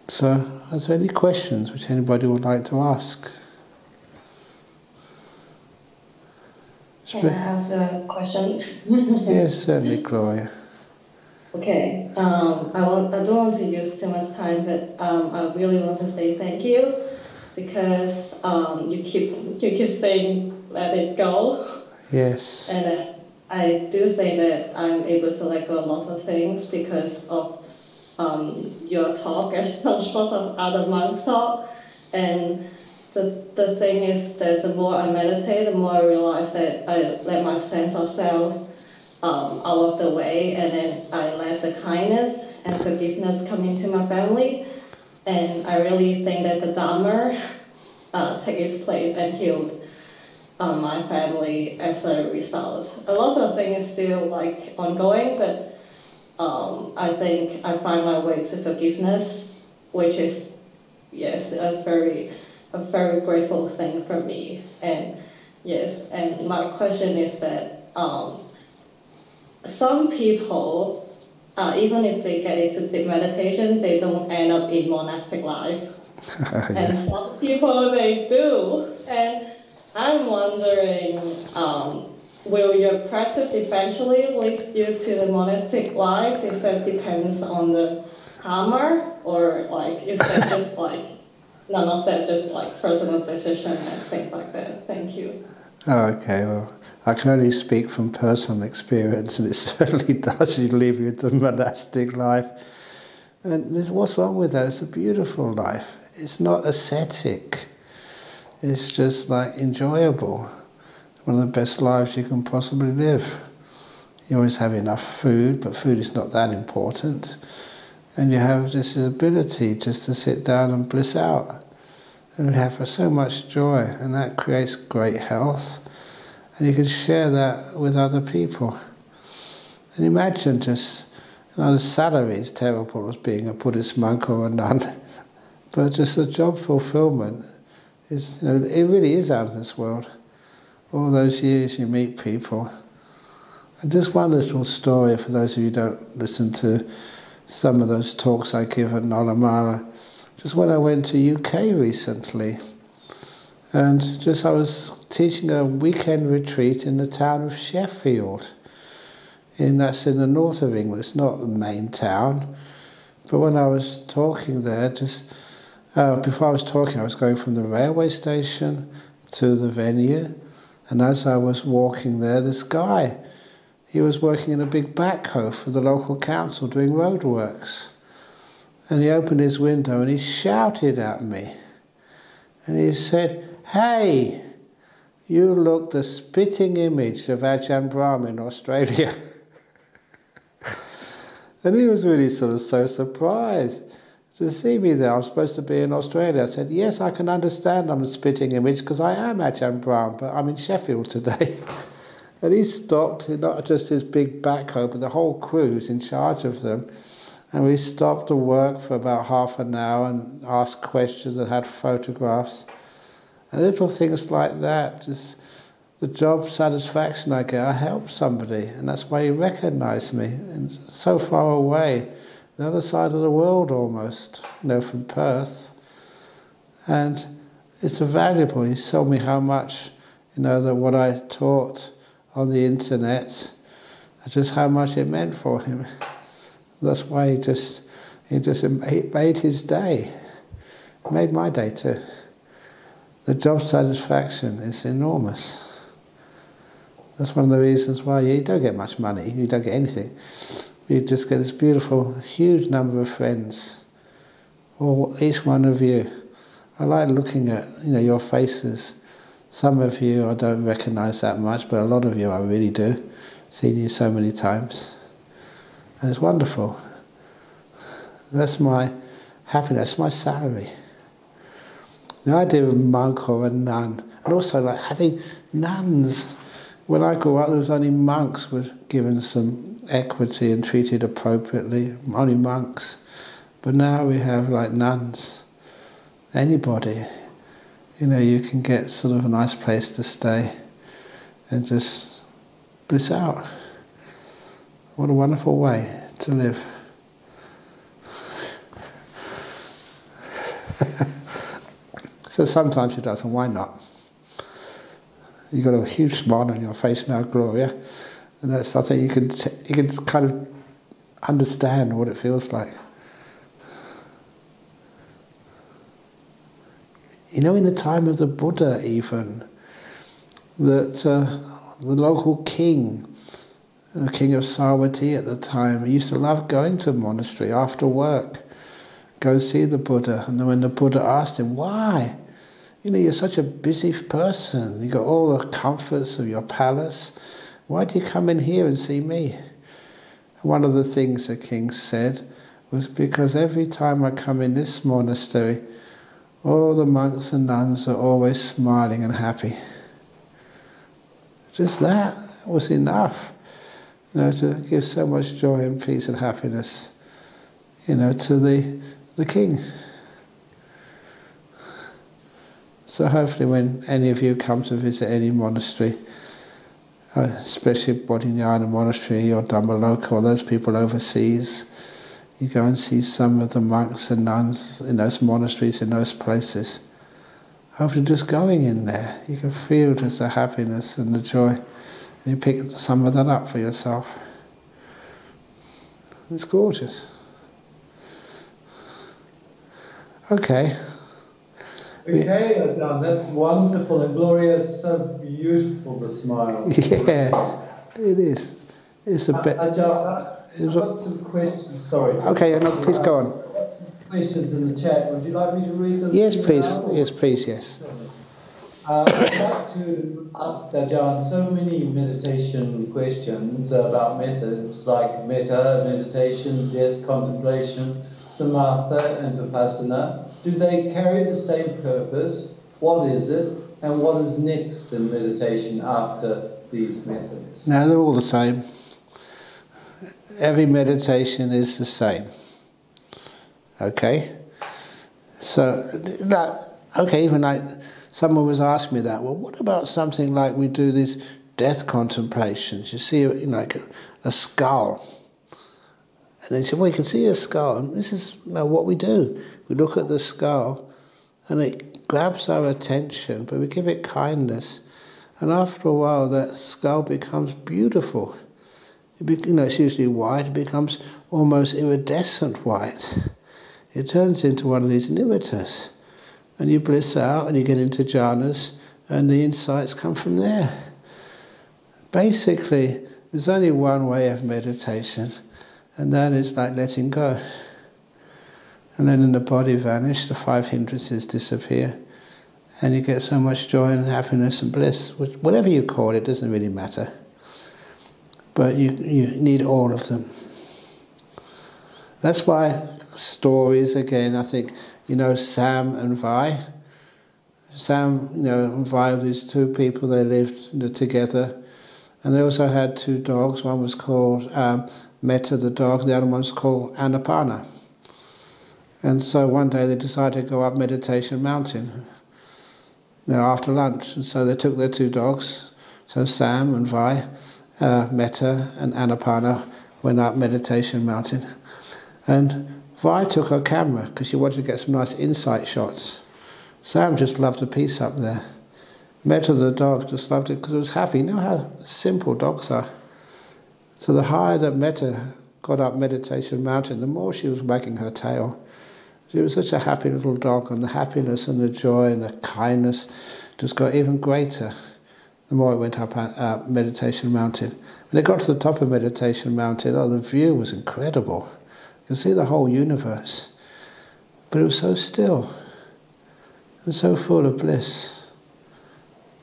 So, are there any questions which anybody would like to ask? Can I ask a question? Yes, certainly, Gloria. Okay. I don't want to use too much time, but I really want to say thank you because you keep saying let it go. Yes. And I do think that I'm able to let go a lot of things because of your talk and lots of other monks' talk. And the thing is that the more I meditate, the more I realize that I let my sense of self out of the way, and then I let the kindness and forgiveness come into my family. And I really think that the Dhamma take its place and healed my family as a result. A lot of things is still ongoing, but I think I find my way to forgiveness, which is a very grateful thing for me. And yes, and my question is that some people, even if they get into deep meditation, they don't end up in monastic life. Yeah. And some people, they do. And I'm wondering, will your practice eventually lead you to the monastic life? Is that depends on the karma, or is that just none of that, just personal decision and things like that? Thank you. Oh, okay, well, I can only speak from personal experience, and it certainly does lead you to monastic life. And what's wrong with that? It's a beautiful life. It's not ascetic. It's just enjoyable. One of the best lives you can possibly live. You always have enough food, but food is not that important. And you have this ability just to sit down and bliss out. And we have so much joy, and that creates great health. and you can share that with other people. And imagine just, the salary is terrible as being a Buddhist monk or a nun, but just the job fulfillment is, it really is out of this world. All those years you meet people. And just one little story for those of you who don't listen to some of those talks I give at Nolamala. Just when I went to UK recently, and just I was teaching a weekend retreat in the town of Sheffield. That's in the north of England. It's not the main town. But when I was talking there, before I was talking, I was going from the railway station to the venue. And as I was walking there, this guy, he was working in a big backhoe for the local council doing roadworks. And he opened his window and he shouted at me. And he said, "Hey, you look the spitting image of Ajahn Brahm in Australia." And he was really sort of so surprised to see me there. I'm supposed to be in Australia. I said, "Yes, I can understand I'm a spitting image because I am Ajahn Brahm, but I'm in Sheffield today." And he stopped, not just his big backhoe, but the whole crew's in charge of them. And we stopped the work for about half an hour and asked questions and had photographs. And little things like that, just the job satisfaction I get, I helped somebody, and that's why he recognised me. And so far away, the other side of the world almost, from Perth. And it's valuable. He told me how much, that what I taught on the internet, just how much it meant for him. That's why he made his day. It made my day too. The job satisfaction is enormous. That's one of the reasons why you don't get much money, you don't get anything. You just get this beautiful, huge number of friends, each one of you. I like looking at, your faces. Some of you I don't recognise that much, but a lot of you I really do. Seen you so many times. And it's wonderful. That's my happiness, my salary. The idea of a monk or a nun, and also like having nuns. When I grew up, there was only monks were given some equity and treated appropriately, only monks. But now we have like nuns. Anybody, you can get sort of a nice place to stay and just bliss out. What a wonderful way to live. So sometimes it does, and why not? You've got a huge smile on your face now, Gloria, and that's something you can kind of understand what it feels like. In the time of the Buddha even, that the local king, the king of Savatthi at the time, he used to love going to a monastery after work, go see the Buddha. And then when the Buddha asked him, why? You're such a busy person. You've got all the comforts of your palace. Why do you come in here and see me? And one of the things the king said was, because every time I come in this monastery, all the monks and nuns are always smiling and happy. Just that was enough, to give so much joy and peace and happiness, to the king. So hopefully when any of you come to visit any monastery, especially Bodhinyana Monastery or Dhamma or those people overseas, you go and see some of the monks and nuns in those monasteries, in those places. Hopefully just going in there, you can feel just the happiness and the joy, and you pick some of that up for yourself. It's gorgeous. Okay. Okay, Ajahn, that's wonderful, and Gloria, is so beautiful, the smile. Yeah, it is. It's a bit. Ajahn, I've got some questions, sorry. Okay, no, please go on. Questions in the chat, would you like me to read them? Yes, please. Yes, please, yes. I'd like to ask Ajahn so many meditation questions about methods like metta, meditation, death contemplation, samatha and vipassana. Do they carry the same purpose? What is it? and what is next in meditation after these methods? Now they're all the same. Every meditation is the same. Okay? So, even like, someone was asking me that, well, what about something like we do these death contemplations? You see, like a skull. And they said, well, you can see a skull. And this is what we do. We look at the skull and it grabs our attention, but we give it kindness. And after a while, that skull becomes beautiful. It's usually white. It becomes almost iridescent white. It turns into one of these nimittas. And you bliss out and you get into jhanas and the insights come from there. Basically, there's only one way of meditation, and that is like letting go. And then the body vanishes, the 5 hindrances disappear, and you get so much joy and happiness and bliss. Whatever you call it, doesn't really matter. But you need all of them. That's why stories, again, I think, Sam and Vi. Sam, and Vi, these two people, they lived together. And they also had 2 dogs. One was called Metta the dog, the other one was called Anapana. And so one day they decided to go up Meditation Mountain, after lunch. And so they took their 2 dogs, so Sam and Vi, Metta and Anapana, went up Meditation Mountain. And Vi took her camera because she wanted to get some nice insight shots. Sam just loved the peace up there. Metta the dog just loved it because it was happy. You know how simple dogs are. So the higher that Metta got up Meditation Mountain, the more she was wagging her tail. She was such a happy little dog, and the happiness and the joy and the kindness just got even greater the more it went up Meditation Mountain. When they got to the top of Meditation Mountain, the view was incredible. You could see the whole universe. But it was so still and so full of bliss.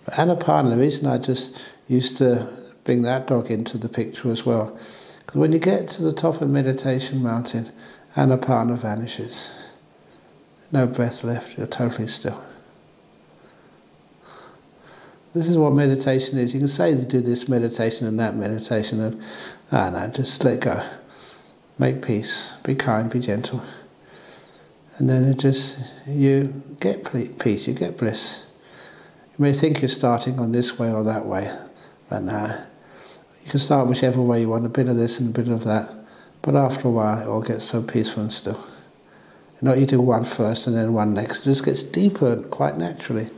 But Anapana, the reason I just used to bring that dog into the picture as well, because when you get to the top of Meditation Mountain, Anapana vanishes. No breath left, you're totally still. This is what meditation is. You can say you do this meditation and that meditation, and no, just let go. Make peace, be kind, be gentle. And then you get peace, you get bliss. You may think you're starting on this way or that way, but no. You can start whichever way you want, a bit of this and a bit of that. But after a while, it all gets so peaceful and still. Not you do one first and then one next. It just gets deeper quite naturally.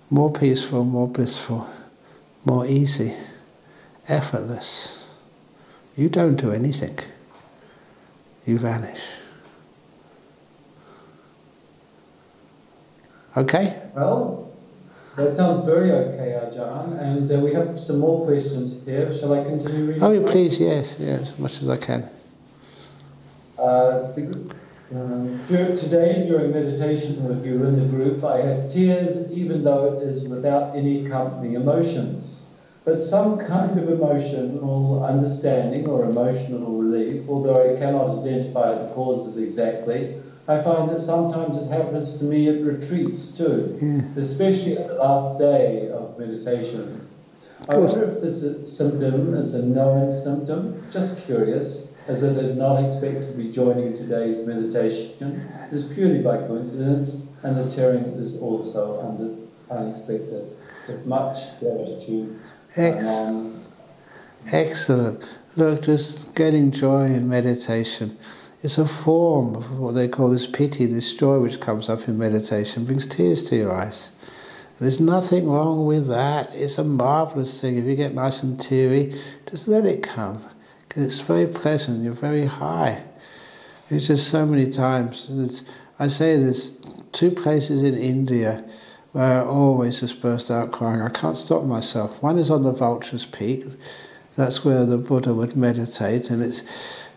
More peaceful, more blissful, more easy, effortless. You don't do anything. You vanish. Okay? Well, that sounds very okay, Ajahn. And we have some more questions here. Shall I continue reading? Oh, please, yes, as much as I can. Today, during meditation review in the group, I had tears, even though it is without any accompanying emotions. But some kind of emotional understanding or emotional relief, although I cannot identify the causes exactly, I find that sometimes it happens to me at retreats too, especially at the last day of meditation. I wonder if this symptom is a known symptom, just curious, as I did not expect to be joining today's meditation. It is purely by coincidence, and the tearing is also unexpected. With much gratitude. Excellent. Look, just getting joy in meditation is a form of what they call this piti, this joy which comes up in meditation, brings tears to your eyes. There's nothing wrong with that. It's a marvellous thing. If you get nice and teary, just let it come. Because it's very pleasant, you're very high. It's just so many times. I say there's 2 places in India where I always just burst out crying. I can't stop myself. One is on the Vulture's Peak. That's where the Buddha would meditate. And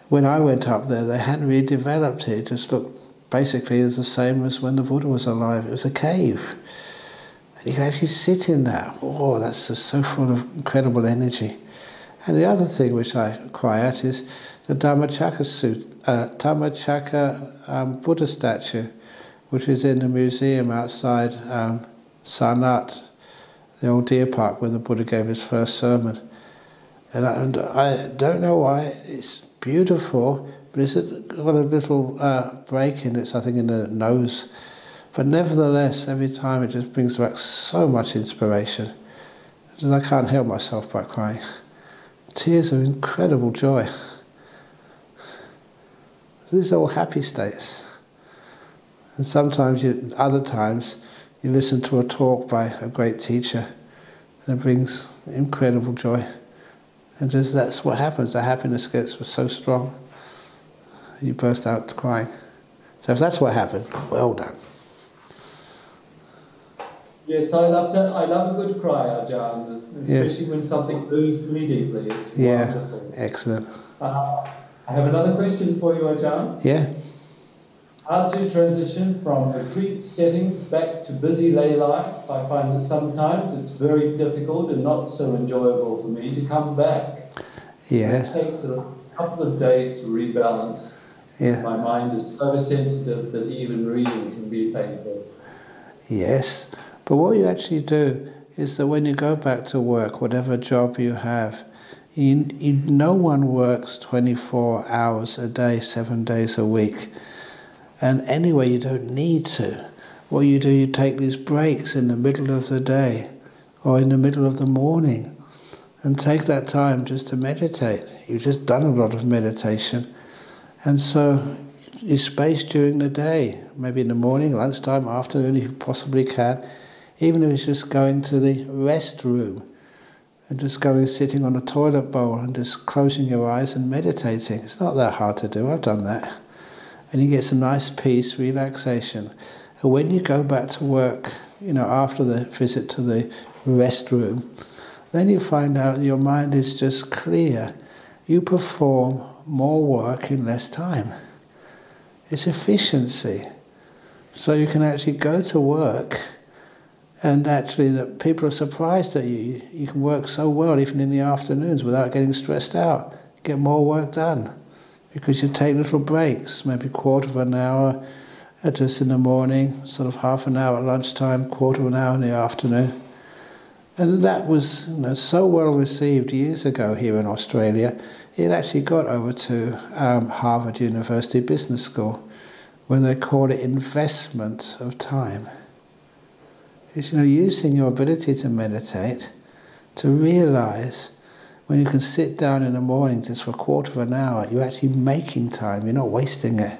when I went up there, they hadn't really developed it. It just looked basically as the same as when the Buddha was alive. It was a cave. And you can actually sit in that. Oh, that's just so full of incredible energy. And the other thing which I cry at is the Dhammacakka Buddha statue, which is in the museum outside Sanat the old deer park where the Buddha gave his first sermon. And I don't know why, it's beautiful, but it's got a little break in it, I think, in the nose. But nevertheless, every time it just brings back so much inspiration. And I can't help myself by crying. Tears of incredible joy. These are all happy states. And sometimes, other times, you listen to a talk by a great teacher, and it brings incredible joy. And just that's what happens. The happiness gets so strong, you burst out crying. So if that's what happened, well done. Yes, I love a good cry, Ajahn, especially when something moves me deeply. It's wonderful. Excellent. I have another question for you, Ajahn. Yeah. How do you transition from retreat settings back to busy lay life? I find that sometimes it's very difficult and not so enjoyable for me to come back. Yeah. It takes a couple of days to rebalance. Yeah. My mind is so sensitive that even reading can be painful. Yes. But what you actually do is that when you go back to work, whatever job you have, no one works 24 hours a day, 7 days a week. And anyway, you don't need to. What you do, you take these breaks in the middle of the day or in the middle of the morning and take that time just to meditate. You've just done a lot of meditation. And so you space during the day, maybe in the morning, lunchtime, afternoon, if you possibly can, even if it's just going to the restroom and just going sitting on a toilet bowl and just closing your eyes and meditating. It's not that hard to do. I've done that. And you get some nice peace, relaxation. And when you go back to work, after the visit to the restroom, then you find out your mind is just clear. You perform more work in less time. It's efficiency. So you can actually go to work and actually that people are surprised at you. You can work so well even in the afternoons without getting stressed out. Get more work done. Because you take little breaks, maybe quarter of an hour just in the morning, sort of half an hour at lunchtime, quarter of an hour in the afternoon. And that was so well received years ago here in Australia. It actually got over to Harvard University Business School, where they call it investment of time. It's using your ability to meditate to realise when you can sit down in the morning just for a quarter of an hour, you're actually making time, you're not wasting it.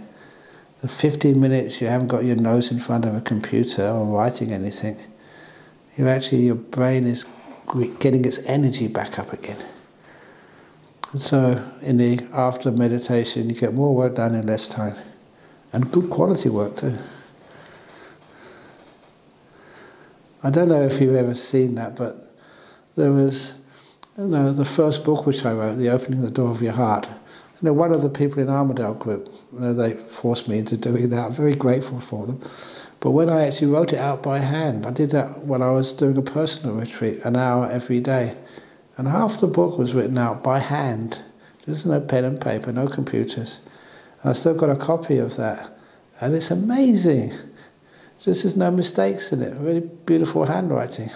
The 15 minutes you haven't got your nose in front of a computer or writing anything, your brain is getting its energy back up again. And so after meditation you get more work done in less time. And good quality work too. I don't know if you've ever seen that, but there was the first book which I wrote, The Opening the Door of Your Heart. One of the people in Armadale Group, they forced me into doing that. I'm very grateful for them. But when I actually wrote it out by hand, I did that when I was doing a personal retreat, an hour every day. And half the book was written out by hand. There's no pen and paper, no computers. And I still got a copy of that. And it's amazing. There's no mistakes in it. Really beautiful handwriting.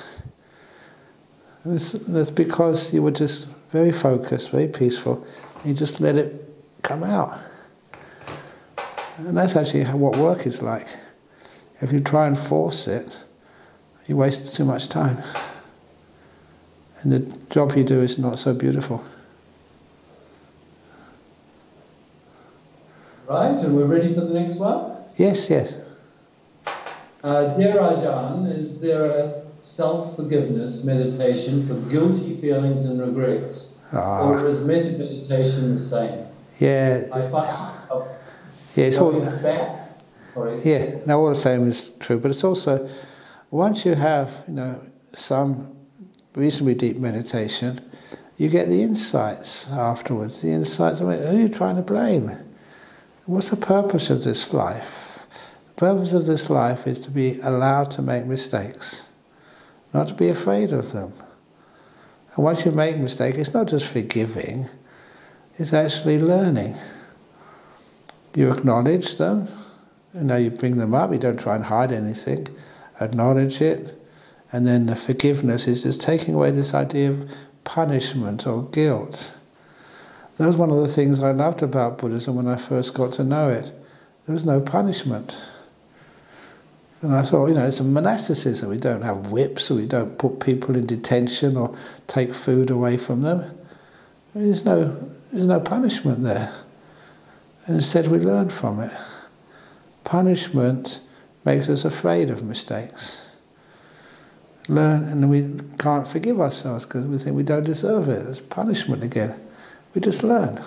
And that's because you were just very focused, very peaceful, and you just let it come out. And that's actually what work is like. If you try and force it, you waste too much time. And the job you do is not so beautiful. Right, and we're ready for the next one? Yes. Dear Ajahn, is there a self-forgiveness meditation for guilty feelings and regrets? Or is metta meditation the same? Yeah. I find it's all back. Sorry. Yeah, now all the same is true, but it's also once you have some reasonably deep meditation, you get the insights afterwards. The insights. Who are you trying to blame? What's the purpose of this life? The purpose of this life is to be allowed to make mistakes, not to be afraid of them. And once you make a mistake, it's not just forgiving, it's actually learning. You acknowledge them, you bring them up, you don't try and hide anything, acknowledge it, And then the forgiveness is just taking away this idea of punishment or guilt. That was one of the things I loved about Buddhism when I first got to know it. There was no punishment. And I thought, it's a monasticism. We don't have whips, or we don't put people in detention or take food away from them. There's no punishment there. And instead we learn from it. Punishment makes us afraid of mistakes. And we can't forgive ourselves because we think we don't deserve it. It's punishment again. We just learn.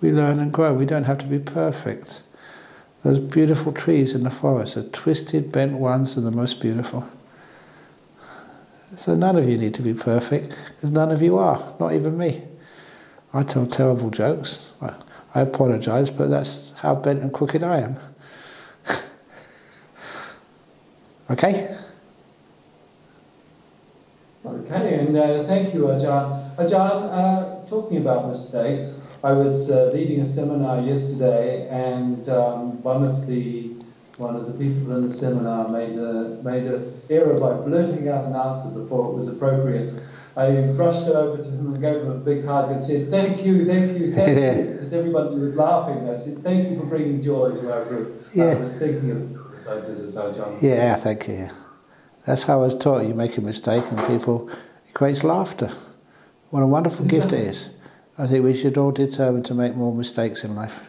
We learn and grow. We don't have to be perfect. Those beautiful trees in the forest, the twisted, bent ones are the most beautiful. So none of you need to be perfect, because none of you are, not even me. I tell terrible jokes. I apologise, but that's how bent and crooked I am. Okay? Okay, and thank you, Ajahn. Ajahn, talking about mistakes, I was leading a seminar yesterday, and one of the people in the seminar made an error by blurting out an answer before it was appropriate. I brushed over to him and gave him a big hug and said, "Thank you," because everybody was laughing. I said, "Thank you for bringing joy to our group." Yeah. I was thinking of you as I did it, Ajahn. Yeah, thank you. That's how I was taught. You make a mistake and it creates laughter. What a wonderful gift it is. I think we should all determine to make more mistakes in life.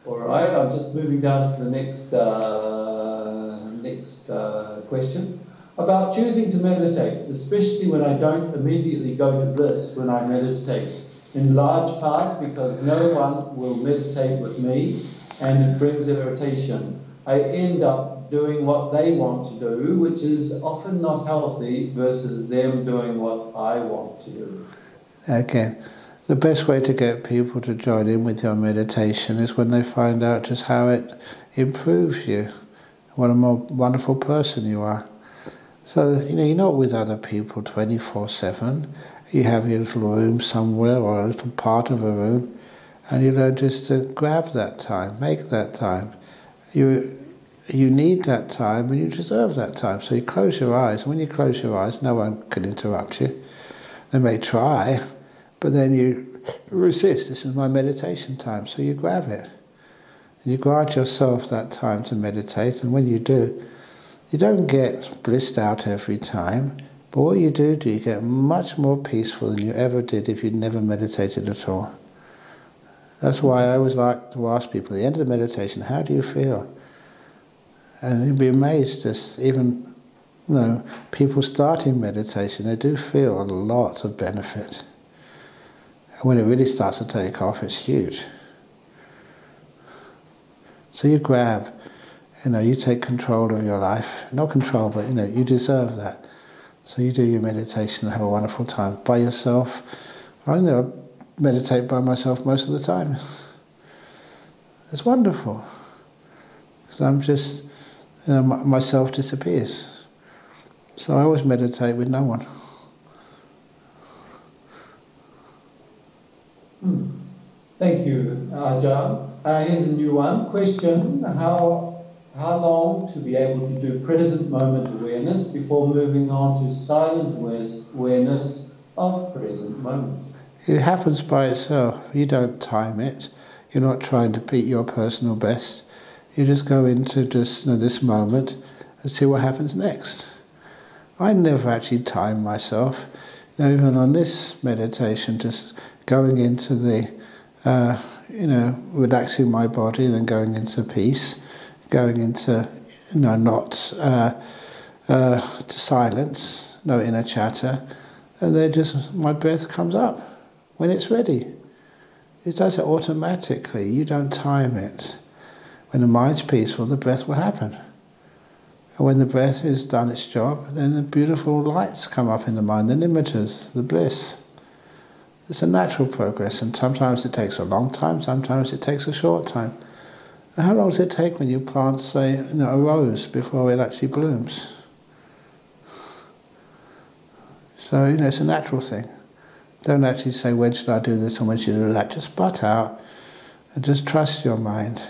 All right, I'm just moving down to the next question. About choosing to meditate, especially when I don't immediately go to bliss when I meditate, in large part because no one will meditate with me and it brings irritation. I end up doing what they want to do, which is often not healthy, versus them doing what I want to do. Again, the best way to get people to join in with your meditation is when they find out just how it improves you, what a more wonderful person you are. So, you're not with other people 24/7. You have your little room somewhere or a little part of a room, and you learn just to grab that time, make that time. You need that time and you deserve that time. So you close your eyes, and when you close your eyes, no one can interrupt you. They may try, but then you resist. This is my meditation time, so you grab it. And you grant yourself that time to meditate, and when you do, you don't get blissed out every time, but what you do, you get much more peaceful than you ever did if you'd never meditated at all. That's why I always like to ask people at the end of the meditation, how do you feel? And you'd be amazed, just even people starting meditation, they do feel a lot of benefit. And when it really starts to take off, it's huge. So you grab, you take control of your life. Not control, but you deserve that. So you do your meditation and have a wonderful time by yourself. I meditate by myself most of the time. It's wonderful. Because I'm just, myself disappears. So I always meditate with no one. Thank you, Ajahn. Here's a new one. Question, how long to be able to do present moment awareness before moving on to silent awareness of present moment? It happens by itself. You don't time it. You're not trying to beat your personal best. You just go into just this moment and see what happens next. I never actually time myself. Even on this meditation, just going into the, relaxing my body, then going into peace, going into, not to silence, no inner chatter, and then just my breath comes up when it's ready. It does it automatically. You don't time it. When the mind's peaceful, the breath will happen. And when the breath has done its job, then the beautiful lights come up in the mind, the nimittas, the bliss. It's a natural progress, and sometimes it takes a long time, sometimes it takes a short time. And how long does it take when you plant, say, a rose before it actually blooms? So, it's a natural thing. Don't actually say, when should I do this and when should I do that? Just butt out and just trust your mind.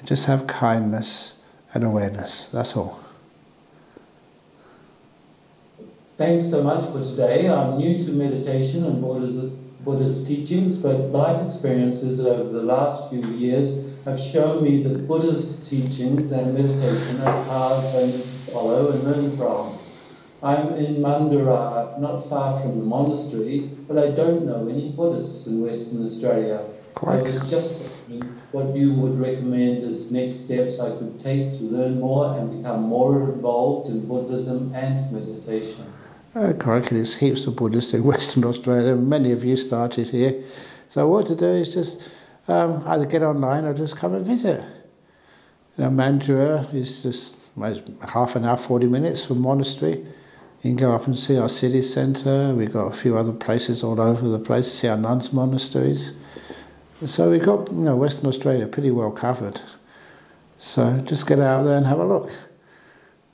And just have kindness and awareness, that's all. Thanks so much for today. I'm new to meditation and Buddha's teachings, but life experiences over the last few years have shown me that Buddha's teachings and meditation are paths I need to follow and learn from. I'm in Mandurah, not far from the monastery, but I don't know any Buddhists in Western Australia. I was just wondering what you would recommend as next steps I could take to learn more and become more involved in Buddhism and meditation. Crikey, there's heaps of Buddhists in Western Australia. Many of you started here. So what to do is just either get online or just come and visit. Mandurah is just half an hour, 40 minutes from monastery. You can go up and see our city centre. We've got a few other places all over the place to see our nuns' monasteries. So we've got Western Australia pretty well covered. So just get out there and have a look.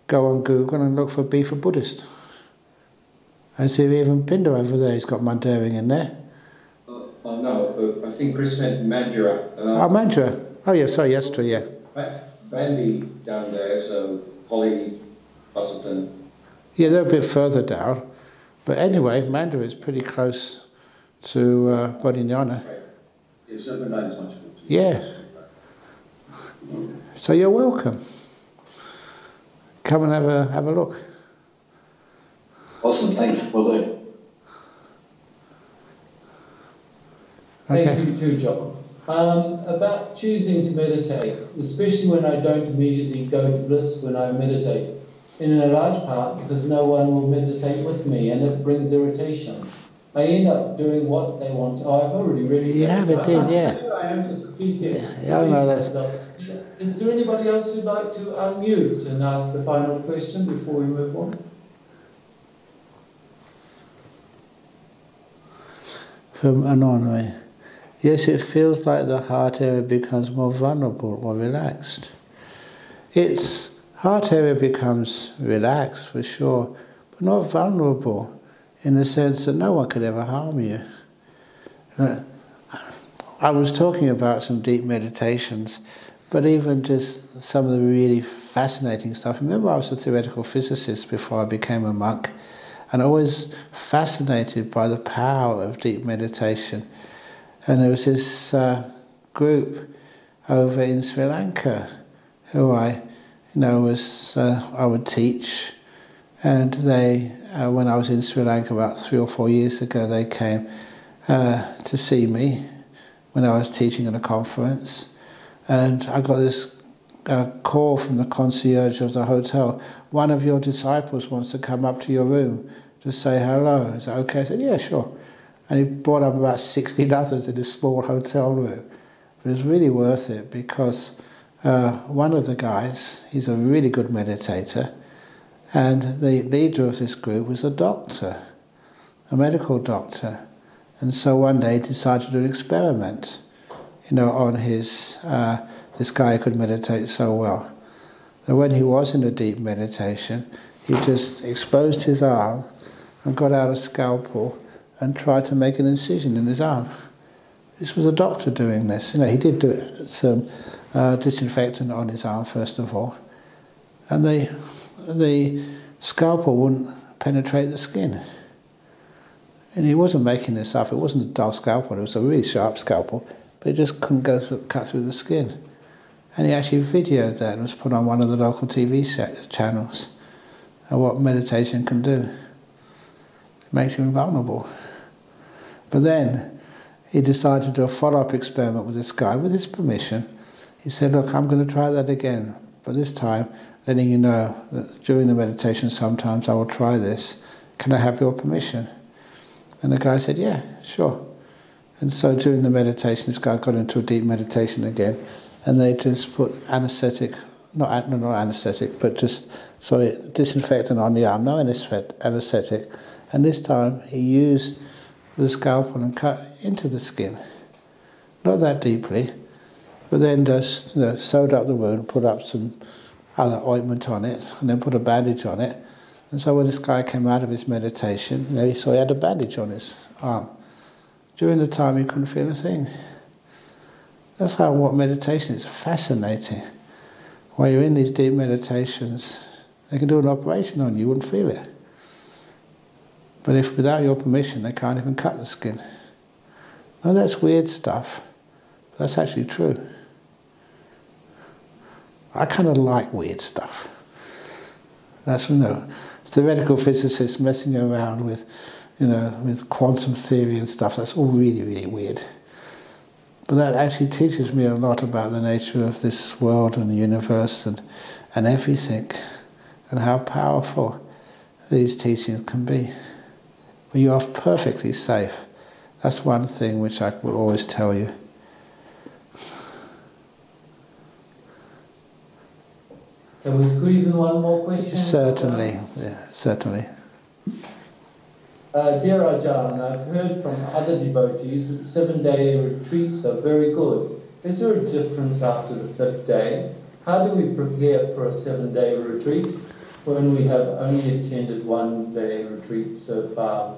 Go on Google and look for Be for Buddhist. I see even Pinder over there, he's got Mandarin in there. No, I think Chris meant Mandurah. Mandurah. Oh yeah, sorry, yes, true, yeah. Bambi down there, so Holly, Busselton. Yeah, they're a bit further down. But anyway, Mandurah is pretty close to Bodhinyana. Right. Yeah, Serpentine is much closer. Yeah. So you're welcome. Come and have a look. Awesome, thanks. Will do. Okay. Thank you too, John. About choosing to meditate, especially when I don't immediately go to bliss when I meditate, in a large part because no one will meditate with me and it brings irritation. I end up doing what they want. Oh, I've already read it. You have it, yeah. I am just repeating. Yeah, I know that's... Is there anybody else who'd like to unmute and ask the final question before we move on? From Anonymous. Yes, it feels like the heart area becomes more vulnerable or relaxed. Its heart area becomes relaxed for sure, but not vulnerable in the sense that no one could ever harm you. I was talking about some deep meditations, but even just some of the really fascinating stuff. Remember, I was a theoretical physicist before I became a monk, and I was fascinated by the power of deep meditation. And there was this group over in Sri Lanka who I would teach, and they, when I was in Sri Lanka about 3 or 4 years ago, they came to see me when I was teaching at a conference, and I got this call from the concierge of the hotel. One of your disciples wants to come up to your room to say hello. Is that okay? I said, yeah, sure. And he brought up about 16 others in this small hotel room. But it was really worth it because one of the guys, he's a really good meditator, and the leader of this group was a doctor, a medical doctor. And so one day he decided to do an experiment, on his, this guy who could meditate so well. And when he was in a deep meditation, he just exposed his arm and got out a scalpel and tried to make an incision in his arm. This was a doctor doing this. He did do some disinfectant on his arm first of all, and the scalpel wouldn't penetrate the skin. And he wasn't making this up. It wasn't a dull scalpel. It was a really sharp scalpel, but it just couldn't cut through the skin. And he actually videoed that and was put on one of the local TV channels. And what meditation can do. It makes you invulnerable. But then he decided to do a follow-up experiment with this guy, with his permission. He said, look, I'm going to try that again, but this time letting you know that during the meditation sometimes I will try this. Can I have your permission? And the guy said, yeah, sure. And so during the meditation, this guy got into a deep meditation again, and they just put anaesthetic, not anaesthetic, but disinfectant on the arm, no anaesthetic. And this time he used the scalpel and cut into the skin. Not that deeply, but then just sewed up the wound, put up some other ointment on it, and then put a bandage on it. And so when this guy came out of his meditation, he saw he had a bandage on his arm. During the time he couldn't feel a thing. That's how what meditation is fascinating. While you're in these deep meditations, they can do an operation on you, you wouldn't feel it. But if without your permission, they can't even cut the skin. Now that's weird stuff, but that's actually true. I kind of like weird stuff. That's, theoretical physicists messing around with, with quantum theory and stuff. That's all really, really weird. But that actually teaches me a lot about the nature of this world and the universe and everything, and how powerful these teachings can be. But you are perfectly safe. That's one thing which I will always tell you. Can we squeeze in one more question? Certainly, yeah, certainly. Dear Ajahn, I've heard from other devotees that 7-day retreats are very good. Is there a difference after the 5th day? How do we prepare for a 7-day retreat when we have only attended 1-day retreat so far?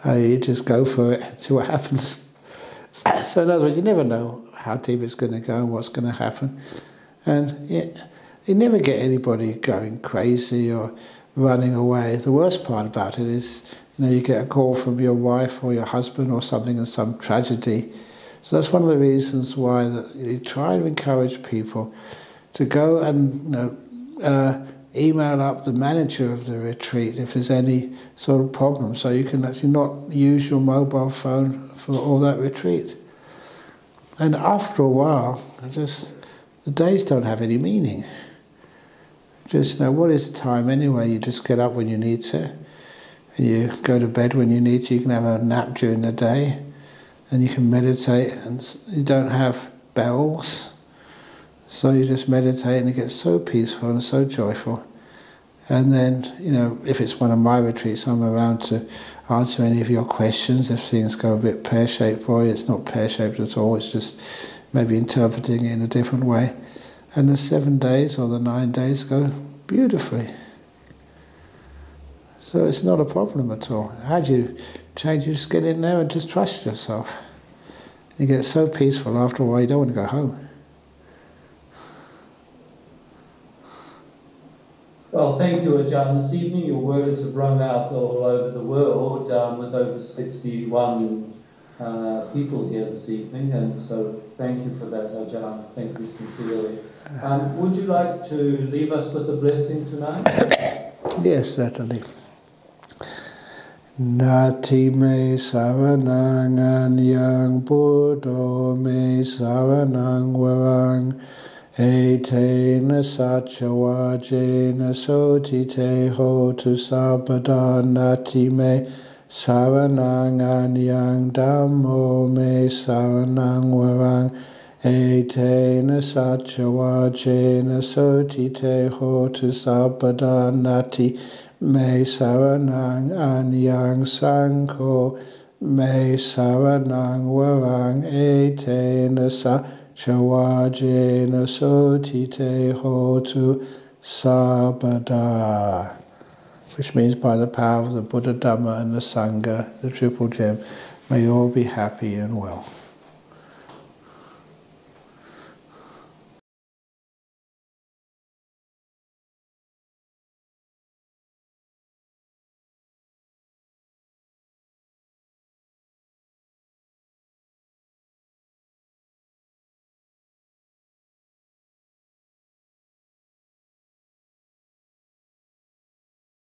You just go for it, see what happens. So in other words, you never know how deep it's going to go and what's going to happen. And you never get anybody going crazy or running away. The worst part about it is, you get a call from your wife or your husband or something and some tragedy. So that's one of the reasons why you try to encourage people to go and email up the manager of the retreat if there's any sort of problem, so you can actually not use your mobile phone for all that retreat. And after a while, the days don't have any meaning. Just, what is time anyway? You just get up when you need to, and you go to bed when you need to. You can have a nap during the day, and you can meditate, and you don't have bells. So you just meditate, and it gets so peaceful and so joyful. And then, if it's one of my retreats, I'm around to answer any of your questions. If things go a bit pear-shaped for you, it's not pear-shaped at all. It's just maybe interpreting it in a different way. And the 7 days or the 9 days go beautifully. So it's not a problem at all. How do you change? You just get in there and just trust yourself. You get so peaceful after a while, you don't want to go home. Well, thank you, Ajahn. This evening your words have rung out all over the world, with over 61 people here this evening, and so thank you for that, Ajahn. Thank you sincerely. Would you like to leave us with a blessing tonight? Yes, certainly. Nati me saranang anyang buddho me saranang varang etena sachawajena sotite hotu sabada nati me saranang anyang dhammo me saranang varang etena sachawajena sotite hotu sabada nati me saranang anyang sankho me saranang varang etena sachawajena sotite hotu sabada. Which means by the power of the Buddha, Dhamma and the Sangha, the Triple Gem, may you all be happy and well.